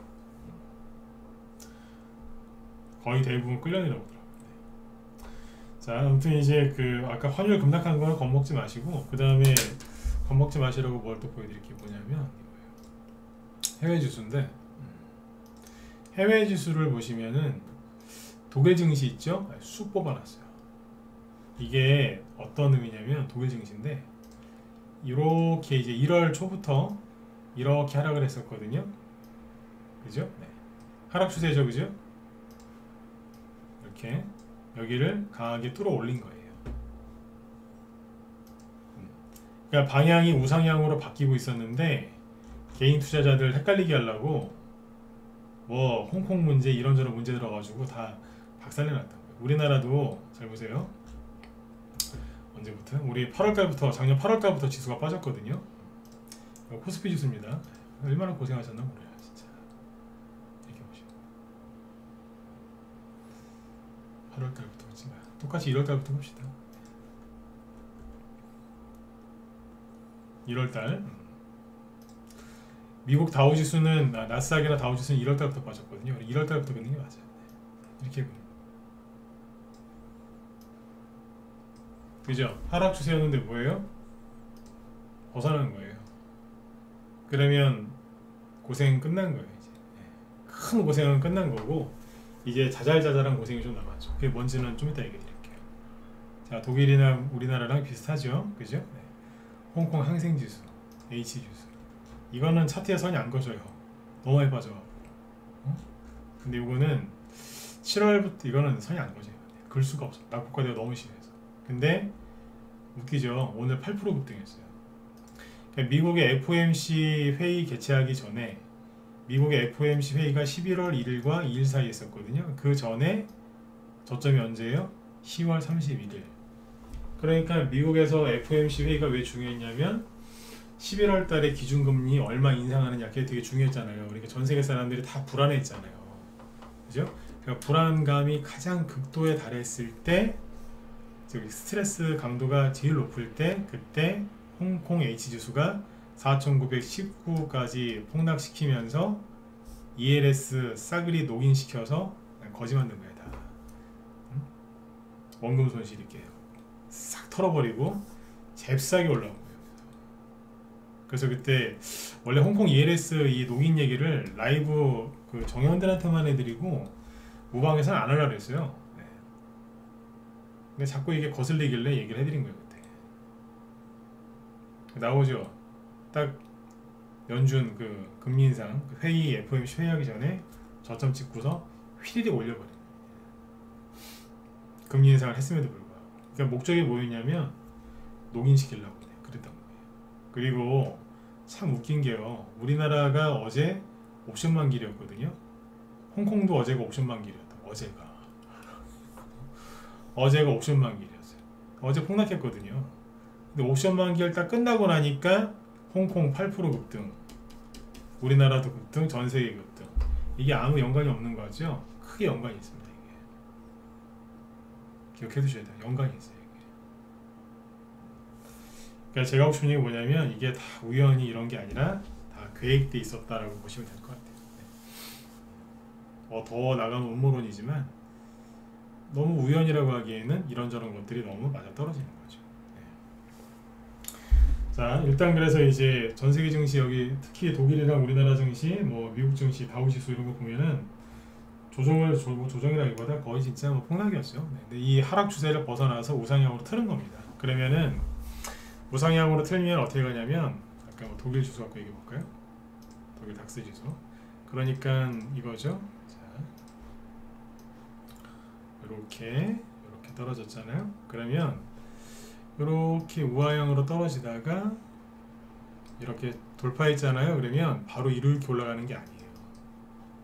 Speaker 1: 거의 대부분 끌려내려오더라고요. 자, 아무튼 이제 아까 환율 급락한 거는 겁먹지 마시고, 그 다음에 겁먹지 마시라고 뭘 또 보여드릴게요. 뭐냐면 이거예요. 해외 지수인데, 해외 지수를 보시면은 독일 증시 있죠? 쑥 뽑아놨어요. 이게 어떤 의미냐면 독일 증시인데, 이렇게 이제 1월 초부터 이렇게 하락을 했었거든요. 그죠? 네. 하락 추세죠, 그죠? 이렇게 여기를 강하게 뚫어 올린 거예요. 그러니까 방향이 우상향으로 바뀌고 있었는데 개인 투자자들 헷갈리게 하려고 뭐 홍콩 문제 이런저런 문제 들어가지고 다 박살내놨다고요. 우리나라도 잘 보세요. 언제부터? 우리 8월달부터 작년 8월달부터 지수가 빠졌거든요. 코스피 지수입니다. 얼마나 고생하셨나 모르겠어요. 진짜. 이렇게 보시면 8월달부터 보지 마요. 똑같이 1월달부터 봅시다. 1월달 미국 다우지수는 나스닥이나 다우지수는 1월달부터 빠졌거든요. 1월달부터 긋는 게 맞아요. 이렇게 보면 그죠? 하락 추세였는데 뭐예요? 벗어나는 거예요. 그러면 고생 끝난 거예요. 이제 큰 고생은 끝난 거고 이제 자잘자잘한 고생이 좀 남았죠. 그게 뭔지는 좀 이따 얘기해 드릴게요. 자, 독일이나 우리나라랑 비슷하죠, 그죠? 네. 홍콩 항생지수, H지수. 이거는 차트에 선이 안 그어져요. 너무 많이 빠져. 근데 이거는 7월부터 이거는 선이 안 그어져요. 글 수가 없어. 낙폭과대가 너무 심해서. 근데 웃기죠. 오늘 8% 급등했어요. 그러니까 미국의 FOMC 회의 개최하기 전에 미국의 FOMC 회의가 11월 1일과 2일 사이에 있었거든요. 그 전에 저점이 언제예요? 10월 31일. 그러니까 미국에서 FOMC 회의가 왜 중요했냐면 11월 달에 기준금리 얼마 인상하느냐 그게 되게 중요했잖아요. 그러니까 전 세계 사람들이 다 불안했잖아요. 그죠? 그러니까 불안감이 가장 극도에 달했을 때 저기 스트레스 강도가 제일 높을 때 그때 홍콩 H 지수가 4,919까지 폭락시키면서 ELS 싸그리 녹인시켜서 거지 만든 거야 다. 원금 손실 있게 싹 털어버리고 잽싸게 올라온 거예요. 그래서 그때 원래 홍콩 ELS 이 녹인 얘기를 라이브 그 정현들한테만 해드리고 무방에서는 안 하려고 했어요. 네. 근데 자꾸 이게 거슬리길래 얘기를 해드린 거예요 그때. 나오죠. 딱 연준 그 금리 인상 그 회의 FOMC 회의하기 전에 저점 찍고서 휘리릭 올려버린 거예요. 금리 인상을 했음에도 불구하고. 그러니까 목적이 뭐였냐면 녹인시키려고 그랬던 거예요. 그리고 참 웃긴 게요. 우리나라가 어제 옵션 만기였거든요. 홍콩도 어제가 옵션 만기였다. 어제가 옵션 만기였어요. 어제 폭락했거든요. 근데 옵션 만기를 딱 끝나고 나니까 홍콩 8% 급등, 우리나라도 급등, 전 세계 급등. 이게 아무 연관이 없는 거죠? 크게 연관이 있습니다. 이게 기억해 두셔야 돼요. 연관이 있어요. 그러니까 제가 하고 싶은 얘기 뭐냐면 이게 다 우연히 이런 게 아니라 다 계획돼 있었다라고 보시면 될 것 같아요. 더 나가면 음모론이지만 너무 우연이라고 하기에는 이런저런 것들이 너무 맞아떨어지는 거죠. 자, 일단 그래서 이제 전 세계 증시 여기 특히 독일이랑 우리나라 증시, 뭐 미국 증시, 다우지수 이런 거 보면은 조정이라기보다 거의 진짜 뭐 폭락이었어요. 근데 이 하락 추세를 벗어나서 우상향으로 트는 겁니다. 그러면은 우상향으로 틀면 어떻게 가냐면 아까 뭐 독일 지수 갖고 얘기해 볼까요? 독일 닥스 지수. 그러니까 이거죠. 자, 이렇게 떨어졌잖아요. 그러면 이렇게 우하향으로 떨어지다가 이렇게 돌파했잖아요. 그러면 바로 이렇게 올라가는 게 아니에요.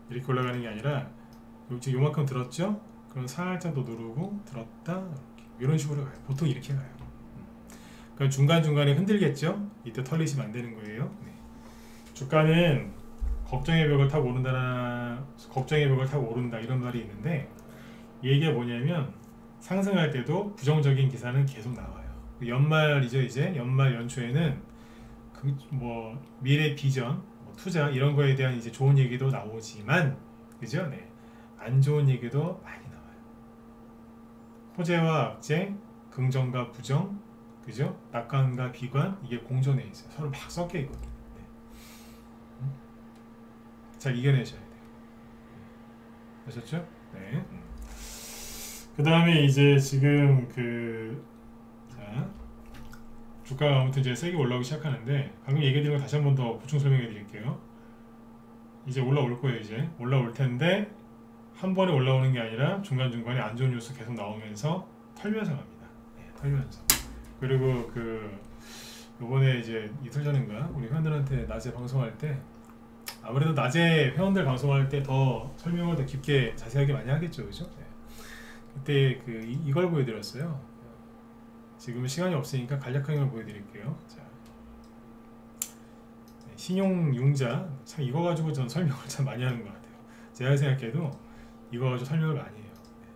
Speaker 1: 이렇게 올라가는 게 아니라 지금 요만큼 들었죠? 그럼 살짝 더 누르고 들었다 이렇게. 이런 식으로 가요. 보통 이렇게 가요. 그럼 중간중간에 흔들겠죠? 이때 털리시면 안 되는 거예요. 네. 주가는 걱정의 벽을 타고 오른다 이런 말이 있는데 이 얘기가 뭐냐면 상승할 때도 부정적인 기사는 계속 나와요. 연말이죠. 이제 연말 연초에는 그 뭐 미래 비전, 뭐 투자 이런 거에 대한 이제 좋은 얘기도 나오지만 그죠? 네. 안 좋은 얘기도 많이 나와요. 호재와 악재, 긍정과 부정, 그죠? 낙관과 비관 이게 공존해 있어요. 서로 막 섞여 있거든요. 네. 잘 이겨내셔야 돼요. 아셨죠? 네. 그 다음에 이제 지금 주가가 아무튼 이제 세게 올라오기 시작하는데 방금 얘기해드린 거 다시 한 번 더 보충 설명해 드릴게요. 이제 올라올 거예요. 이제 올라올 텐데 한 번에 올라오는 게 아니라 중간중간에 안 좋은 뉴스 계속 나오면서 털면서 갑니다. 네, 털면서. 그리고 요번에 이제 이틀 전인가 우리 회원들한테 낮에 방송할 때 아무래도 낮에 회원들 방송할 때 더 설명을 더 깊게 자세하게 많이 하겠죠. 그죠? 네. 그때 이걸 보여드렸어요. 지금은 시간이 없으니까 간략하게 보여드릴게요. 자, 네, 신용융자 참 이거 가지고 전 설명을 참 많이 하는 것 같아요. 제가 생각해도 이거 가지고 설명을 많이 해요. 네,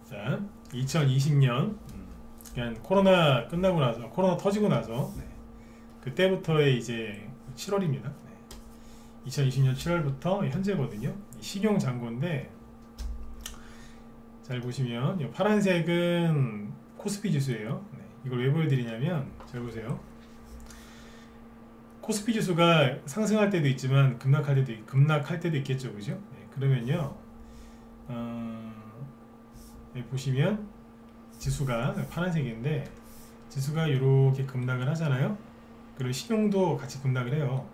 Speaker 1: 잠깐만요. 자, 2020년 그냥 코로나 끝나고 나서 코로나 터지고 나서 네, 그때부터의 이제 7월입니다. 2020년 7월부터 현재거든요. 신용 잔고인데 잘 보시면 이 파란색은 코스피 지수예요. 네, 이걸 왜 보여드리냐면 잘 보세요. 코스피 지수가 상승할 때도 있지만 급락할 때도 있겠죠, 그죠? 네, 그러면요, 보시면 지수가 파란색인데 지수가 이렇게 급락을 하잖아요. 그리고 신용도 같이 급락을 해요.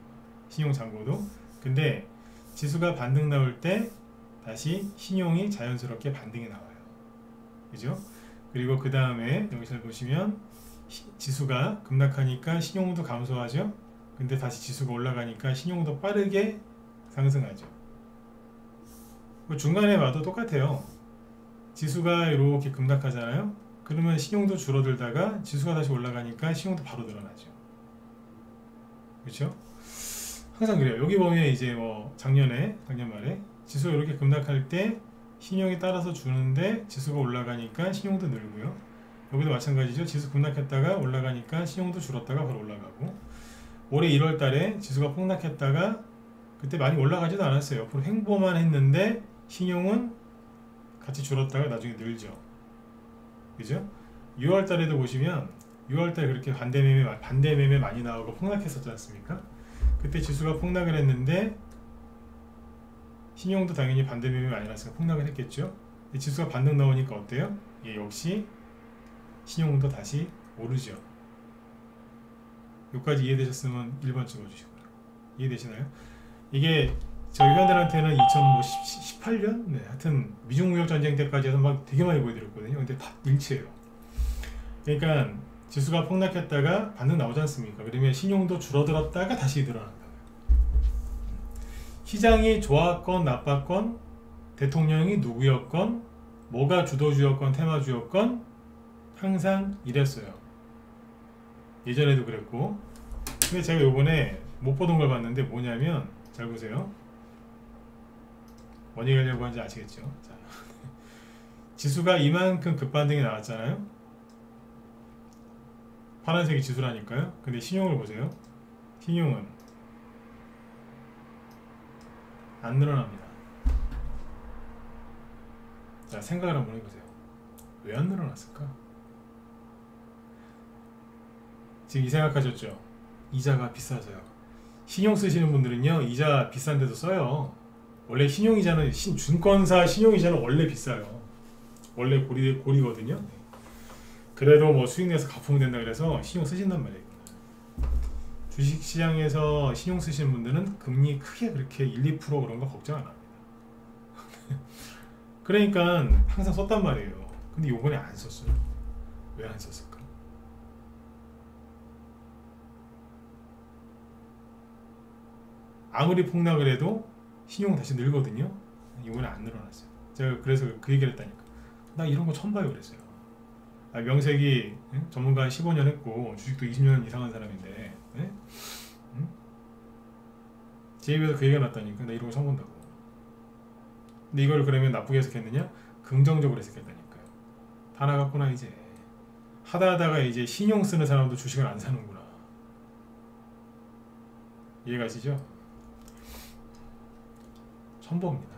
Speaker 1: 신용 잔고도. 근데 지수가 반등 나올 때 다시 신용이 자연스럽게 반등이 나와요. 그죠? 그리고 그 다음에 여기 잘 보시면 지수가 급락하니까 신용도 감소하죠. 근데 다시 지수가 올라가니까 신용도 빠르게 상승하죠. 중간에 봐도 똑같아요. 지수가 이렇게 급락하잖아요. 그러면 신용도 줄어들다가 지수가 다시 올라가니까 신용도 바로 늘어나죠. 그렇죠? 항상 그래요. 여기 보면 이제 뭐 작년 말에 지수가 이렇게 급락할 때 신용에 따라서 주는데 지수가 올라가니까 신용도 늘고요. 여기도 마찬가지죠. 지수 급락했다가 올라가니까 신용도 줄었다가 바로 올라가고, 올해 1월 달에 지수가 폭락했다가 그때 많이 올라가지도 않았어요. 옆으로 횡보만 했는데 신용은 같이 줄었다가 나중에 늘죠. 그죠? 6월 달에도 보시면 6월 달에 그렇게 반대매매 많이 나오고 폭락했었지 않습니까? 그때 지수가 폭락을 했는데 신용도 당연히 반대매매 많이 났으니까 폭락을 했겠죠. 지수가 반등 나오니까 어때요? 예, 역시 신용도 다시 오르죠. 여기까지 이해되셨으면 1번 찍어주시고요. 이해되시나요? 이게 저희 회원들한테는 2018년? 네, 하여튼 미중무역전쟁 때까지 해서 막 되게 많이 보여드렸거든요. 근데 다 일치해요. 그러니까 지수가 폭락했다가 반등 나오지 않습니까? 그러면 신용도 줄어들었다가 다시 늘어난다. 시장이 좋았건 나빴건, 대통령이 누구였건, 뭐가 주도주였건 테마주였건 항상 이랬어요. 예전에도 그랬고. 근데 제가 요번에 못 보던 걸 봤는데 뭐냐면, 잘 보세요. 뭔 얘기 하려고 하는지 아시겠죠? 자, 지수가 이만큼 급반등이 나왔잖아요. 파란색이 지수라니까요. 근데 신용을 보세요. 신용은 안 늘어납니다. 자, 생각을 한번 해보세요. 왜 안 늘어났을까? 지금 이 생각하셨죠? 이자가 비싸서요. 신용 쓰시는 분들은요, 이자 비싼 데도 써요. 원래 신용이자는 증권사 신용이자는 원래 비싸요. 원래 고리거든요. 그래도 뭐 수익 내서 갚으면 된다 그래서 신용 쓰신단 말이에요. 주식시장에서 신용 쓰시는 분들은 금리 크게 그렇게 1, 2% 그런 거 걱정 안 합니다. 그러니까 항상 썼단 말이에요. 근데 요번에 안 썼어요. 왜 안 썼을까? 아무리 폭락을 해도 신용은 다시 늘거든요. 이번에 안 늘어났어요. 제가 그래서 그 얘기를 했다니까. 나 이런 거 처음 봐요 그랬어요. 명색이 전문가 15년 했고 주식도 20년 이상 한 사람인데, 네? 응? 제 입에서 그 얘기가 났다니까. 나 이런 거 처음 본다고. 근데 이걸 그러면 나쁘게 해석했느냐? 긍정적으로 해석했다니까요. 다 나갔구나 이제. 하다가 이제 신용 쓰는 사람도 주식을 안 사는구나. 이해가시죠? 처음 봅니다.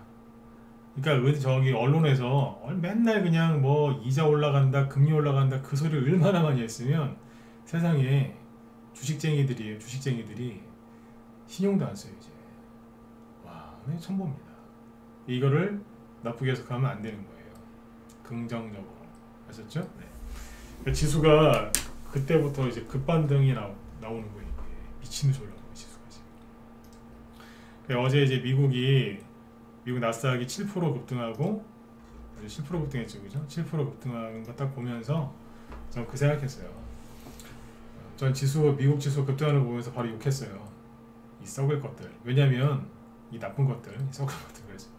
Speaker 1: 그러니까 저기 언론에서 맨날 그냥 뭐 이자 올라간다, 금리 올라간다 그 소리를 얼마나 많이 했으면 세상에 주식쟁이들이에요. 주식쟁이들이 신용도 안 써요 이제. 와, 네, 처음 봅니다. 이거를 나쁘게 해석하면 안 되는 거예요. 긍정적으로. 아셨죠? 네. 그러니까 지수가 그때부터 이제 급반등이 나오는 거예요. 미친듯이 올라오는 거예요, 지수가 지금. 그러니까 어제 이제 미국 나스닥이 7% 급등하고 7% 급등했죠, 그죠? 7% 급등하는 거 딱 보면서 전 그 생각했어요. 전 미국 지수 급등하는 거 보면서 바로 욕했어요. 이 썩을 것들. 왜냐면 이 나쁜 것들, 이 썩을 것들. 그래서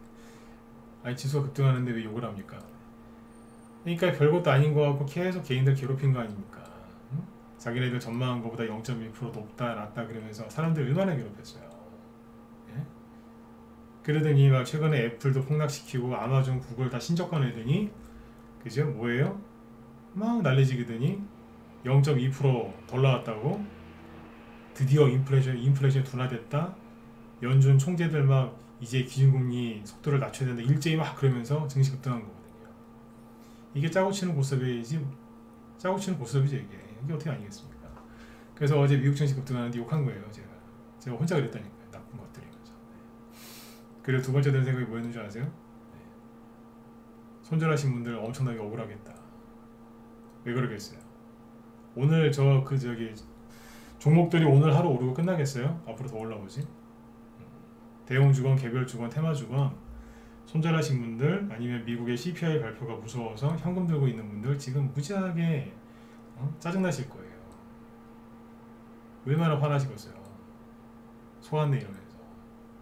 Speaker 1: 아니 지수가 급등하는데 왜 욕을 합니까? 그러니까 별것도 아닌 거 같고 계속 개인들 괴롭힌 거 아닙니까? 응? 자기네들 전망한 것보다 0.1% 높다, 낮다 그러면서 사람들 얼마나 괴롭혔어요. 그러더니 막 최근에 애플도 폭락시키고 아마존, 구글 다 신저가 내더니 그죠? 뭐예요? 막 난리지기더니 0.2%덜 나왔다고? 드디어 인플레이션이 둔화됐다? 연준 총재들 막 이제 기준금리 속도를 낮춰야 된다 일제히 막 그러면서 증시 급등한 거거든요. 이게 짜고 치는 고스톱이지, 짜고 치는 고스톱이죠 이게 어떻게 아니겠습니까? 그래서 어제 미국 증시 급등하는데 욕한 거예요. 제가 혼자 그랬다니까요. 나쁜 것들이. 그리고 두 번째 드는 생각이 뭐였는지 아세요? 손절하신 분들 엄청나게 억울하겠다. 왜 그러겠어요? 오늘 종목들이 오늘 하루 오르고 끝나겠어요? 앞으로 더 올라오지? 대형주건, 개별주건, 테마주건 손절하신 분들 아니면 미국의 CPI 발표가 무서워서 현금 들고 있는 분들 지금 무지하게 짜증나실 거예요. 얼마나 화나시겠어요? 소환네 이러면서.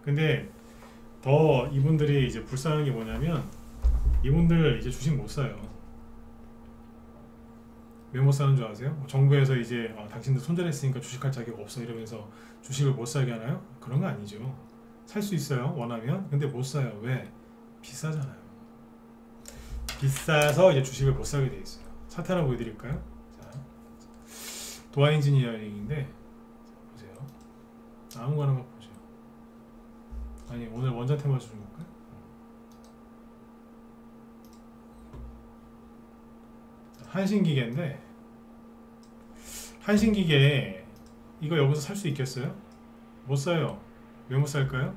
Speaker 1: 근데 더 이분들이 이제 불쌍한 게 뭐냐면 이분들 이제 주식 못 사요. 왜 못 사는 줄 아세요? 정부에서 이제 당신들 손절했으니까 주식할 자격 없어 이러면서 주식을 못 사게 하나요? 그런 거 아니죠. 살 수 있어요 원하면. 근데 못 사요. 왜? 비싸잖아요. 비싸서 이제 주식을 못 사게 돼 있어요. 차트 하나 보여드릴까요? 자, 도화 인지니어링인데 보세요. 아무거나 막 보죠. 아니 오늘 원전 테마 좀 볼까요? 한신기계인데 한신기계 이거 여기서 살 수 있겠어요? 못 사요. 왜 못 살까요?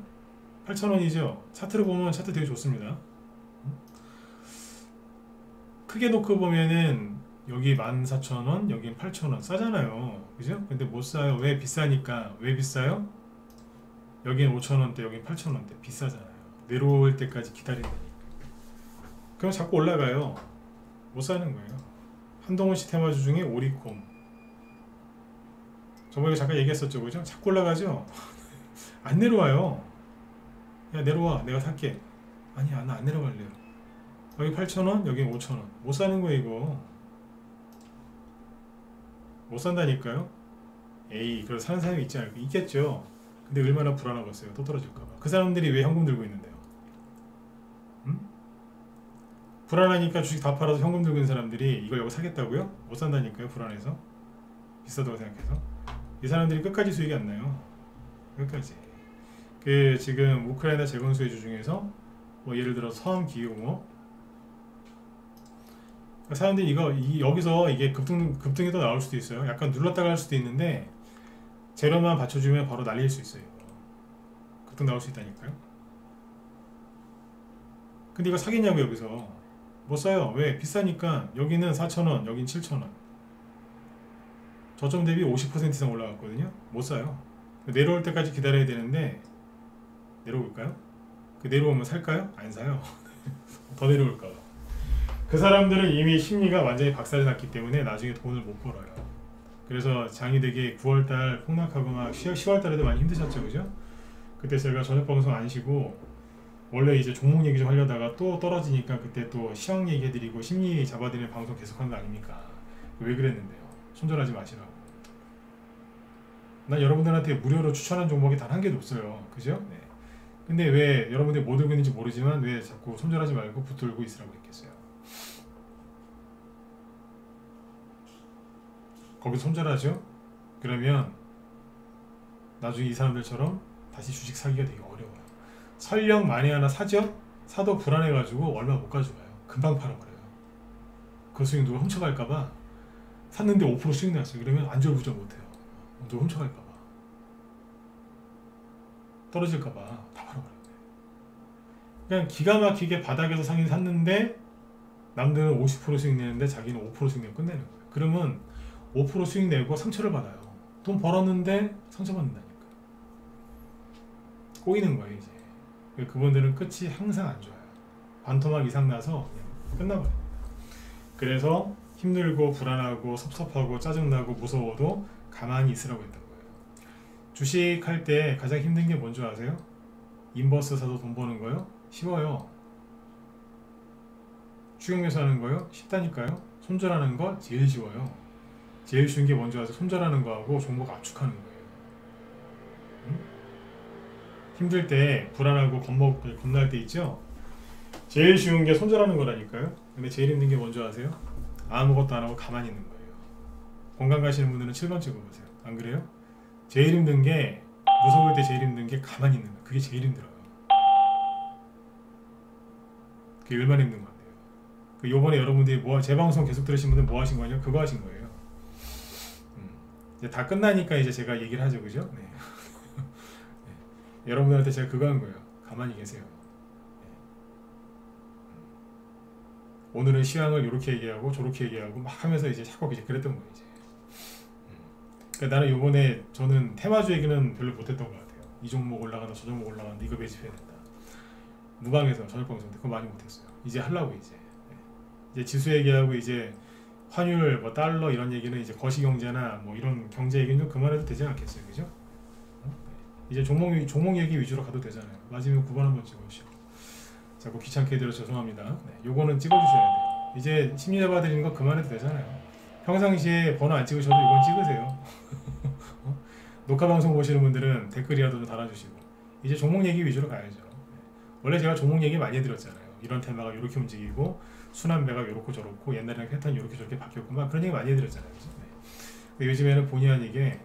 Speaker 1: 8,000원이죠. 차트를 보면 차트 되게 좋습니다. 크게 놓고 보면은 여기 14,000원, 여긴 8,000원 싸잖아요. 그죠? 근데 못 사요. 왜? 비싸니까. 왜 비싸요? 여긴 5,000원대, 여긴 8,000원대. 비싸잖아요. 내려올 때까지 기다린다니까. 그럼 자꾸 올라가요. 못 사는 거예요. 한동훈 씨 테마주 중에 오리콤. 저번에 잠깐 얘기했었죠. 그죠? 자꾸 올라가죠? 안 내려와요. 야 내려와. 내가 살게. 아니야 나 안 내려갈래요. 여기 8,000원, 여기 5,000원. 못 사는 거예요 이거. 못 산다니까요. 에이 그래서 사는 사람이 있지 않을까? 있겠죠. 근데 얼마나 불안하겠어요. 또 떨어질까봐. 그 사람들이 왜 현금 들고 있는데요? 음? 불안하니까 주식 다 팔아서 현금 들고 있는 사람들이 이걸 여기 사겠다고요? 못 산다니까요. 불안해서. 비싸다고 생각해서. 이 사람들이 끝까지 수익이 안 나요. 끝까지. 그 지금 우크라이나 재건 수혜주 중에서 뭐 예를 들어 서암기계공업 사람들이 여기서 이게 급등이 또 나올 수도 있어요. 약간 눌렀다가 할 수도 있는데 재료만 받쳐주면 바로 날릴 수 있어요. 급등 나올 수 있다니까요. 근데 이거 사겠냐고 여기서. 못 사요. 왜? 비싸니까. 여기는 4,000원, 여긴 7,000원. 저점 대비 50% 이상 올라갔거든요. 못 사요. 내려올 때까지 기다려야 되는데 내려올까요? 그 내려오면 살까요? 안 사요. 더 내려올까봐. 그 사람들은 이미 심리가 완전히 박살이 났기 때문에 나중에 돈을 못 벌어요. 그래서 장이 되게 9월달 폭락하고 막 10월달에도 많이 힘드셨죠, 그죠? 그때 제가 저녁 방송 안 쉬고 원래 이제 종목 얘기 좀 하려다가 또 떨어지니까 그때 또 시황 얘기해드리고 심리 잡아드리는 방송 계속한 거 아닙니까? 왜 그랬는데요? 손절하지 마시라고. 난 여러분들한테 무료로 추천한 종목이 단 한 개도 없어요, 그죠? 네. 근데 왜 여러분들이 뭐 들고 있는지 모르지만 왜 자꾸 손절하지 말고 붙들고 있으라고 했겠어요? 거기서 손절하죠? 그러면 나중에 이 사람들처럼 다시 주식 사기가 되게 어려워요. 설령 만에 하나 사죠? 사도 불안해가지고 얼마 못 가져가요. 금방 팔아버려요. 그 수익 누가 훔쳐갈까봐 샀는데 5% 수익 났어요. 그러면 안절부절 못해요. 누가 훔쳐갈까봐. 떨어질까봐 다 팔아버려요. 그냥 기가 막히게 바닥에서 상인 샀는데 남들은 50% 수익 내는데 자기는 5% 수익 내고 끝내는 거예요. 그러면 5% 수익 내고 상처를 받아요. 돈 벌었는데 상처받는다니까. 꼬이는 거예요 이제. 그분들은 끝이 항상 안 좋아요. 반토막 이상 나서 그냥 끝나버려요. 그래서 힘들고 불안하고 섭섭하고 짜증나고 무서워도 가만히 있으라고 했던 거예요. 주식할 때 가장 힘든 게 뭔지 아세요? 인버스 사서 돈 버는 거요? 쉬워요. 추경매수 하는 거요? 쉽다니까요. 손절하는 거 제일 쉬워요. 제일 쉬운 게 뭔지 아세요? 손절하는 거하고 종목 압축하는 거예요. 응? 힘들 때 불안하고 겁날 때 있죠? 제일 쉬운 게 손절하는 거라니까요. 근데 제일 힘든 게 뭔지 아세요? 아무것도 안 하고 가만히 있는 거예요. 공감 가시는 분들은 7번 찍어보세요. 안 그래요? 제일 힘든 게 무서울 때 제일 힘든 게 가만히 있는 거예요. 그게 제일 힘들어요. 그게 얼마나 힘든 것 같아요. 요번에 여러분들이 제 방송 계속 들으신 분들 뭐 하신 거냐? 그거 하신 거예요. 이제 다 끝나니까 이제 제가 얘기를 하죠, 그죠? 네. 네. 여러분들한테 제가 그거 한 거예요. 가만히 계세요. 네. 오늘은 시황을 이렇게 얘기하고 저렇게 얘기하고 막 하면서 이제 자꾸 이제 그랬던 거예요, 이제. 그러니까 나는 요번에 저는 테마주 얘기는 별로 못했던 것 같아요. 이 종목 올라간다, 저 종목 올라간다, 이거 매집해야 된다. 무방에서 저녁 방송 때 그거 많이 못했어요. 이제 하려고 이제. 네. 이제 지수 얘기하고 이제 환율, 뭐 달러 이런 얘기는 이제 거시경제나 뭐 이런 경제 얘기는 좀 그만해도 되지 않겠어요, 그죠? 네. 이제 종목 얘기 위주로 가도 되잖아요. 마지막 9번 한번 찍어주시오. 자꾸 귀찮게 해드려 죄송합니다. 네. 요거는 찍어주셔야 돼요. 이제 심리 잡아드리는 거 그만해도 되잖아요. 평상시에 번호 안 찍으셔도 이건 찍으세요. 녹화 방송 보시는 분들은 댓글이라도 좀 달아주시고 이제 종목 얘기 위주로 가야죠. 원래 제가 종목 얘기 많이 드렸잖아요. 이런 테마가 이렇게 움직이고 순환배가 이렇고 저렇고 옛날에는 패턴이 이렇게 저렇게 바뀌었구만 그런 얘기 많이 드렸잖아요. 그죠? 네. 근데 요즘에는 본의 아니게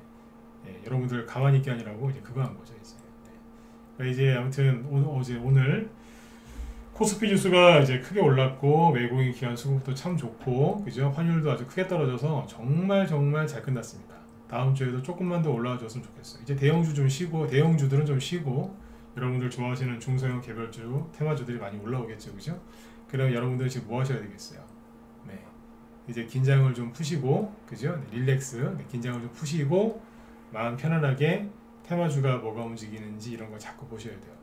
Speaker 1: 여러분들 가만히 있게 아니라고 이제 그거 한 거죠. 이제. 네. 그러니까 이제 아무튼 오늘 코스피 지수가 이제 크게 올랐고 외국인 기관 수급도 참 좋고 그죠? 환율도 아주 크게 떨어져서 정말 잘 끝났습니다. 다음 주에도 조금만 더 올라와 줬으면 좋겠어요. 이제 대형주 좀 쉬고 대형주들은 좀 쉬고 여러분들 좋아하시는 중소형 개별주 테마주들이 많이 올라오겠죠. 그죠? 그럼 여러분들 지금 뭐 하셔야 되겠어요? 네. 이제 긴장을 좀 푸시고 그죠? 네, 릴렉스 네, 긴장을 좀 푸시고 마음 편안하게 테마주가 뭐가 움직이는지 이런 거 자꾸 보셔야 돼요.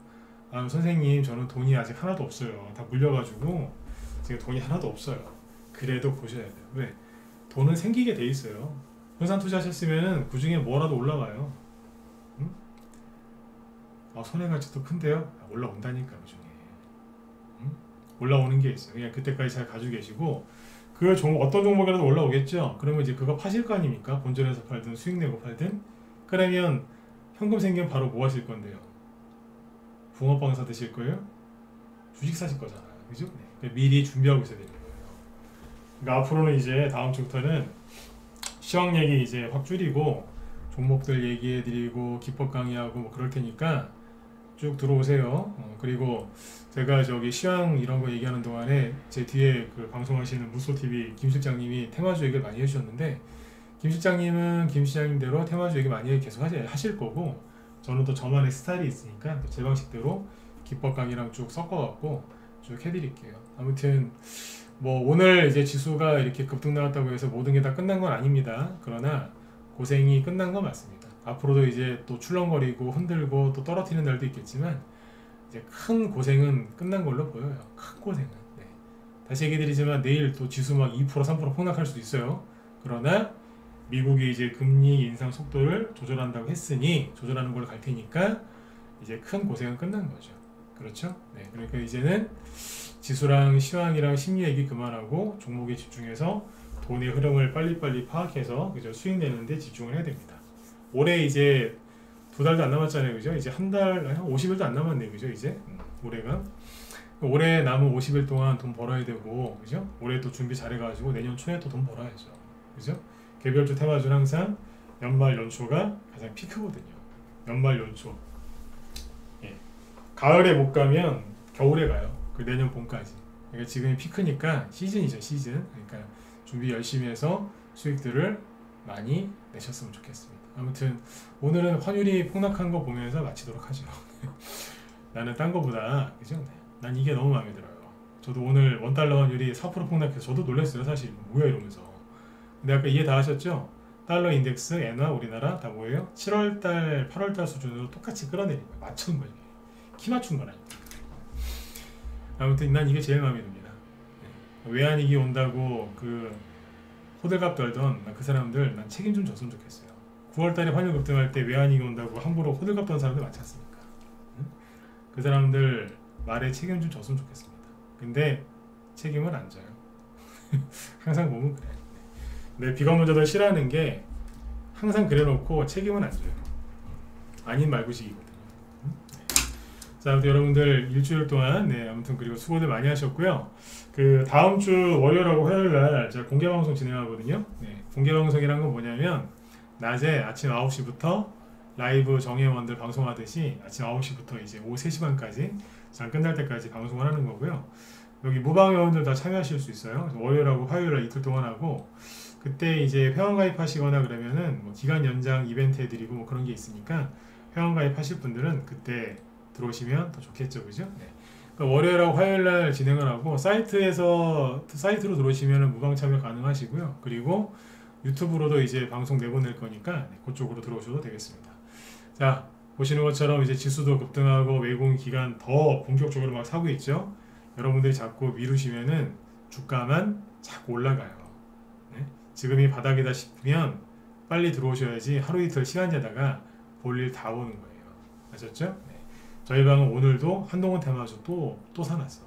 Speaker 1: 아 선생님 저는 돈이 아직 하나도 없어요. 다 물려가지고 지금 돈이 하나도 없어요. 그래도 보셔야 돼요. 왜? 돈은 생기게 돼 있어요. 분산 투자하셨으면 그 중에 뭐라도 올라가요. 응? 아 손해가치도 큰데요? 아, 올라온다니까 그 중에. 응? 올라오는 게 있어요. 그냥 그때까지 잘 가지고 계시고 그 어떤 종목이라도 올라오겠죠? 그러면 이제 그거 파실 거 아닙니까? 본전에서 팔든 수익 내고 팔든 그러면 현금 생기면 바로 뭐 하실 건데요? 붕어빵 사 드실 거예요? 주식 사실 거잖아요. 그죠? 네. 그러니까 미리 준비하고 있어야 되는 거예요. 그러니까 앞으로는 이제 다음 주부터는 시황 얘기 이제 확 줄이고 종목들 얘기해 드리고 기법 강의하고 뭐 그럴 테니까 쭉 들어오세요. 그리고 제가 저기 시황 이런 거 얘기하는 동안에 제 뒤에 그 방송하시는 무소TV 김 실장님이 테마주 얘기를 많이 해주셨는데 김 실장님은 김 실장님대로 테마주 얘기 많이 계속 하실 거고 저는 또 저만의 스타일이 있으니까 제 방식대로 기법 강의랑 쭉 섞어갖고 쭉 해드릴게요. 아무튼 뭐 오늘 이제 지수가 이렇게 급등 나왔다고 해서 모든 게 다 끝난 건 아닙니다. 그러나 고생이 끝난 건 맞습니다. 앞으로도 이제 또 출렁거리고 흔들고 또 떨어뜨리는 날도 있겠지만 이제 큰 고생은 끝난 걸로 보여요. 큰 고생은. 네. 다시 얘기 드리지만 내일 또 지수 막 2% 3% 폭락할 수도 있어요. 그러나 미국이 이제 금리 인상 속도를 조절한다고 했으니 조절하는 걸로 갈 테니까 이제 큰 고생은 끝난 거죠. 그렇죠? 네. 그러니까 이제는 지수랑 시황이랑 심리 얘기 그만하고 종목에 집중해서 돈의 흐름을 빨리빨리 파악해서 그죠? 수익 내는데 집중을 해야 됩니다. 올해 이제 2달도 안 남았잖아요. 그죠? 이제 한 50일도 안 남았네요. 그죠? 이제 올해가 올해 남은 50일 동안 돈 벌어야 되고 그죠? 올해 또 준비 잘해가지고 내년 초에 또 돈 벌어야죠. 그죠? 개별주 테마주는 항상 연말 연초가 가장 피크거든요. 연말 연초. 예. 가을에 못 가면 겨울에 가요. 그 내년 봄까지. 그러니까 지금이 피크니까 시즌이죠. 시즌. 그러니까 준비 열심히 해서 수익들을 많이 내셨으면 좋겠습니다. 아무튼 오늘은 환율이 폭락한 거 보면서 마치도록 하죠. 나는 딴 거보다 그죠? 네. 난 이게 너무 마음에 들어요. 저도 오늘 원달러 환율이 4% 폭락해서 저도 놀랐어요. 사실 뭐야 이러면서. 근데 아까 이해 다 하셨죠? 달러 인덱스, 엔화, 우리나라 다 뭐예요? 7월달, 8월달 수준으로 똑같이 끌어내린 거예요. 맞춘 거예요. 키 맞춘 거라니까. 아무튼 난 이게 제일 마음에 듭니다. 네. 외환위기 온다고 그 호들갑 떨던 그 사람들 난 책임 좀 졌으면 좋겠어요. 9월달에 환율 급등할 때 외환위기 온다고 함부로 호들갑 떨던 사람들 많지 않습니까? 응? 그 사람들 말에 책임 좀 졌으면 좋겠습니다. 근데 책임을 안 져요. 항상 보면 그래. 내 비관론자들 싫어하는 게 항상 그래놓고 책임은 안 져요. 아닌 말고식이거든요. 자, 아무튼 여러분들 일주일 동안 아무튼 그리고 수고들 많이 하셨고요. 그 다음 주 월요일하고 화요일날 제가 공개 방송 진행하거든요. 공개 방송이란 건 뭐냐면 낮에 아침 9시부터 라이브 정회원들 방송하듯이 아침 9시부터 이제 오후 3시 반까지 장 끝날 때까지 방송을 하는 거고요. 여기 무방회원들 다 참여하실 수 있어요. 그래서 월요일하고 화요일날 이틀 동안 하고 그때 이제 회원 가입하시거나 그러면은 뭐 기간 연장 이벤트 해드리고 뭐 그런 게 있으니까 회원 가입하실 분들은 그때 들어오시면 더 좋겠죠, 그죠? 네. 그러니까 월요일하고 화요일날 진행을 하고 사이트로 들어오시면 무방 참여 가능하시고요. 그리고 유튜브로도 이제 방송 내보낼 거니까 그쪽으로 들어오셔도 되겠습니다. 자, 보시는 것처럼 이제 지수도 급등하고 외국인 기관 더 본격적으로 막 사고 있죠. 여러분들이 자꾸 미루시면은 주가만 자꾸 올라가요. 네? 지금이 바닥이다 싶으면 빨리 들어오셔야지 하루 이틀 시간 자다가 볼일 다 오는 거예요. 아셨죠? 네. 저희 방은 오늘도 한동훈 테마주 또 사놨어.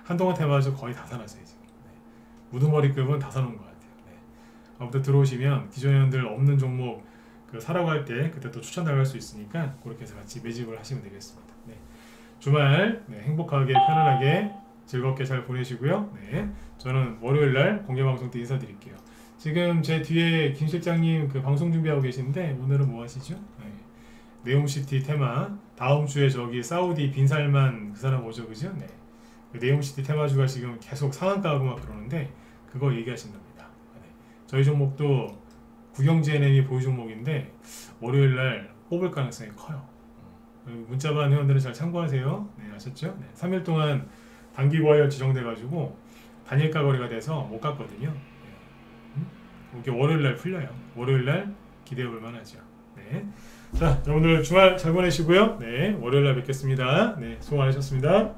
Speaker 1: 한동훈 테마주 거의 다 사놨어요 지금. 네. 우두머리급은 다 사놓은 것 같아요. 네. 아무튼 들어오시면 기존 회원들 없는 종목 그 사라고 할 때 그때 또 추천 나갈 수 있으니까 그렇게 해서 같이 매집을 하시면 되겠습니다. 네. 주말 네, 행복하게 편안하게 즐겁게 잘 보내시고요. 네. 저는 월요일날 공개방송 때 인사드릴게요. 지금 제 뒤에 김 실장님 그 방송 준비하고 계신데 오늘은 뭐 하시죠? 네. 네옴시티 테마 다음 주에 저기 사우디 빈살만 그 사람 오죠, 그죠? 네. 그 네옴시티 테마주가 지금 계속 상한가하고 막 그러는데 그거 얘기하신답니다. 네. 저희 종목도 국영GNM이 보유 종목인데 월요일날 뽑을 가능성이 커요. 문자반 회원들은 잘 참고하세요. 네, 아셨죠? 네, 3일 동안 단기 과열 지정돼가지고 단일가 거래가 돼서 못 갔거든요. 네. 이게 월요일날 풀려요. 월요일날 기대해볼 만하죠. 네. 자, 여러분들 주말 잘 보내시고요. 네, 월요일날 뵙겠습니다. 네, 수고 많으셨습니다.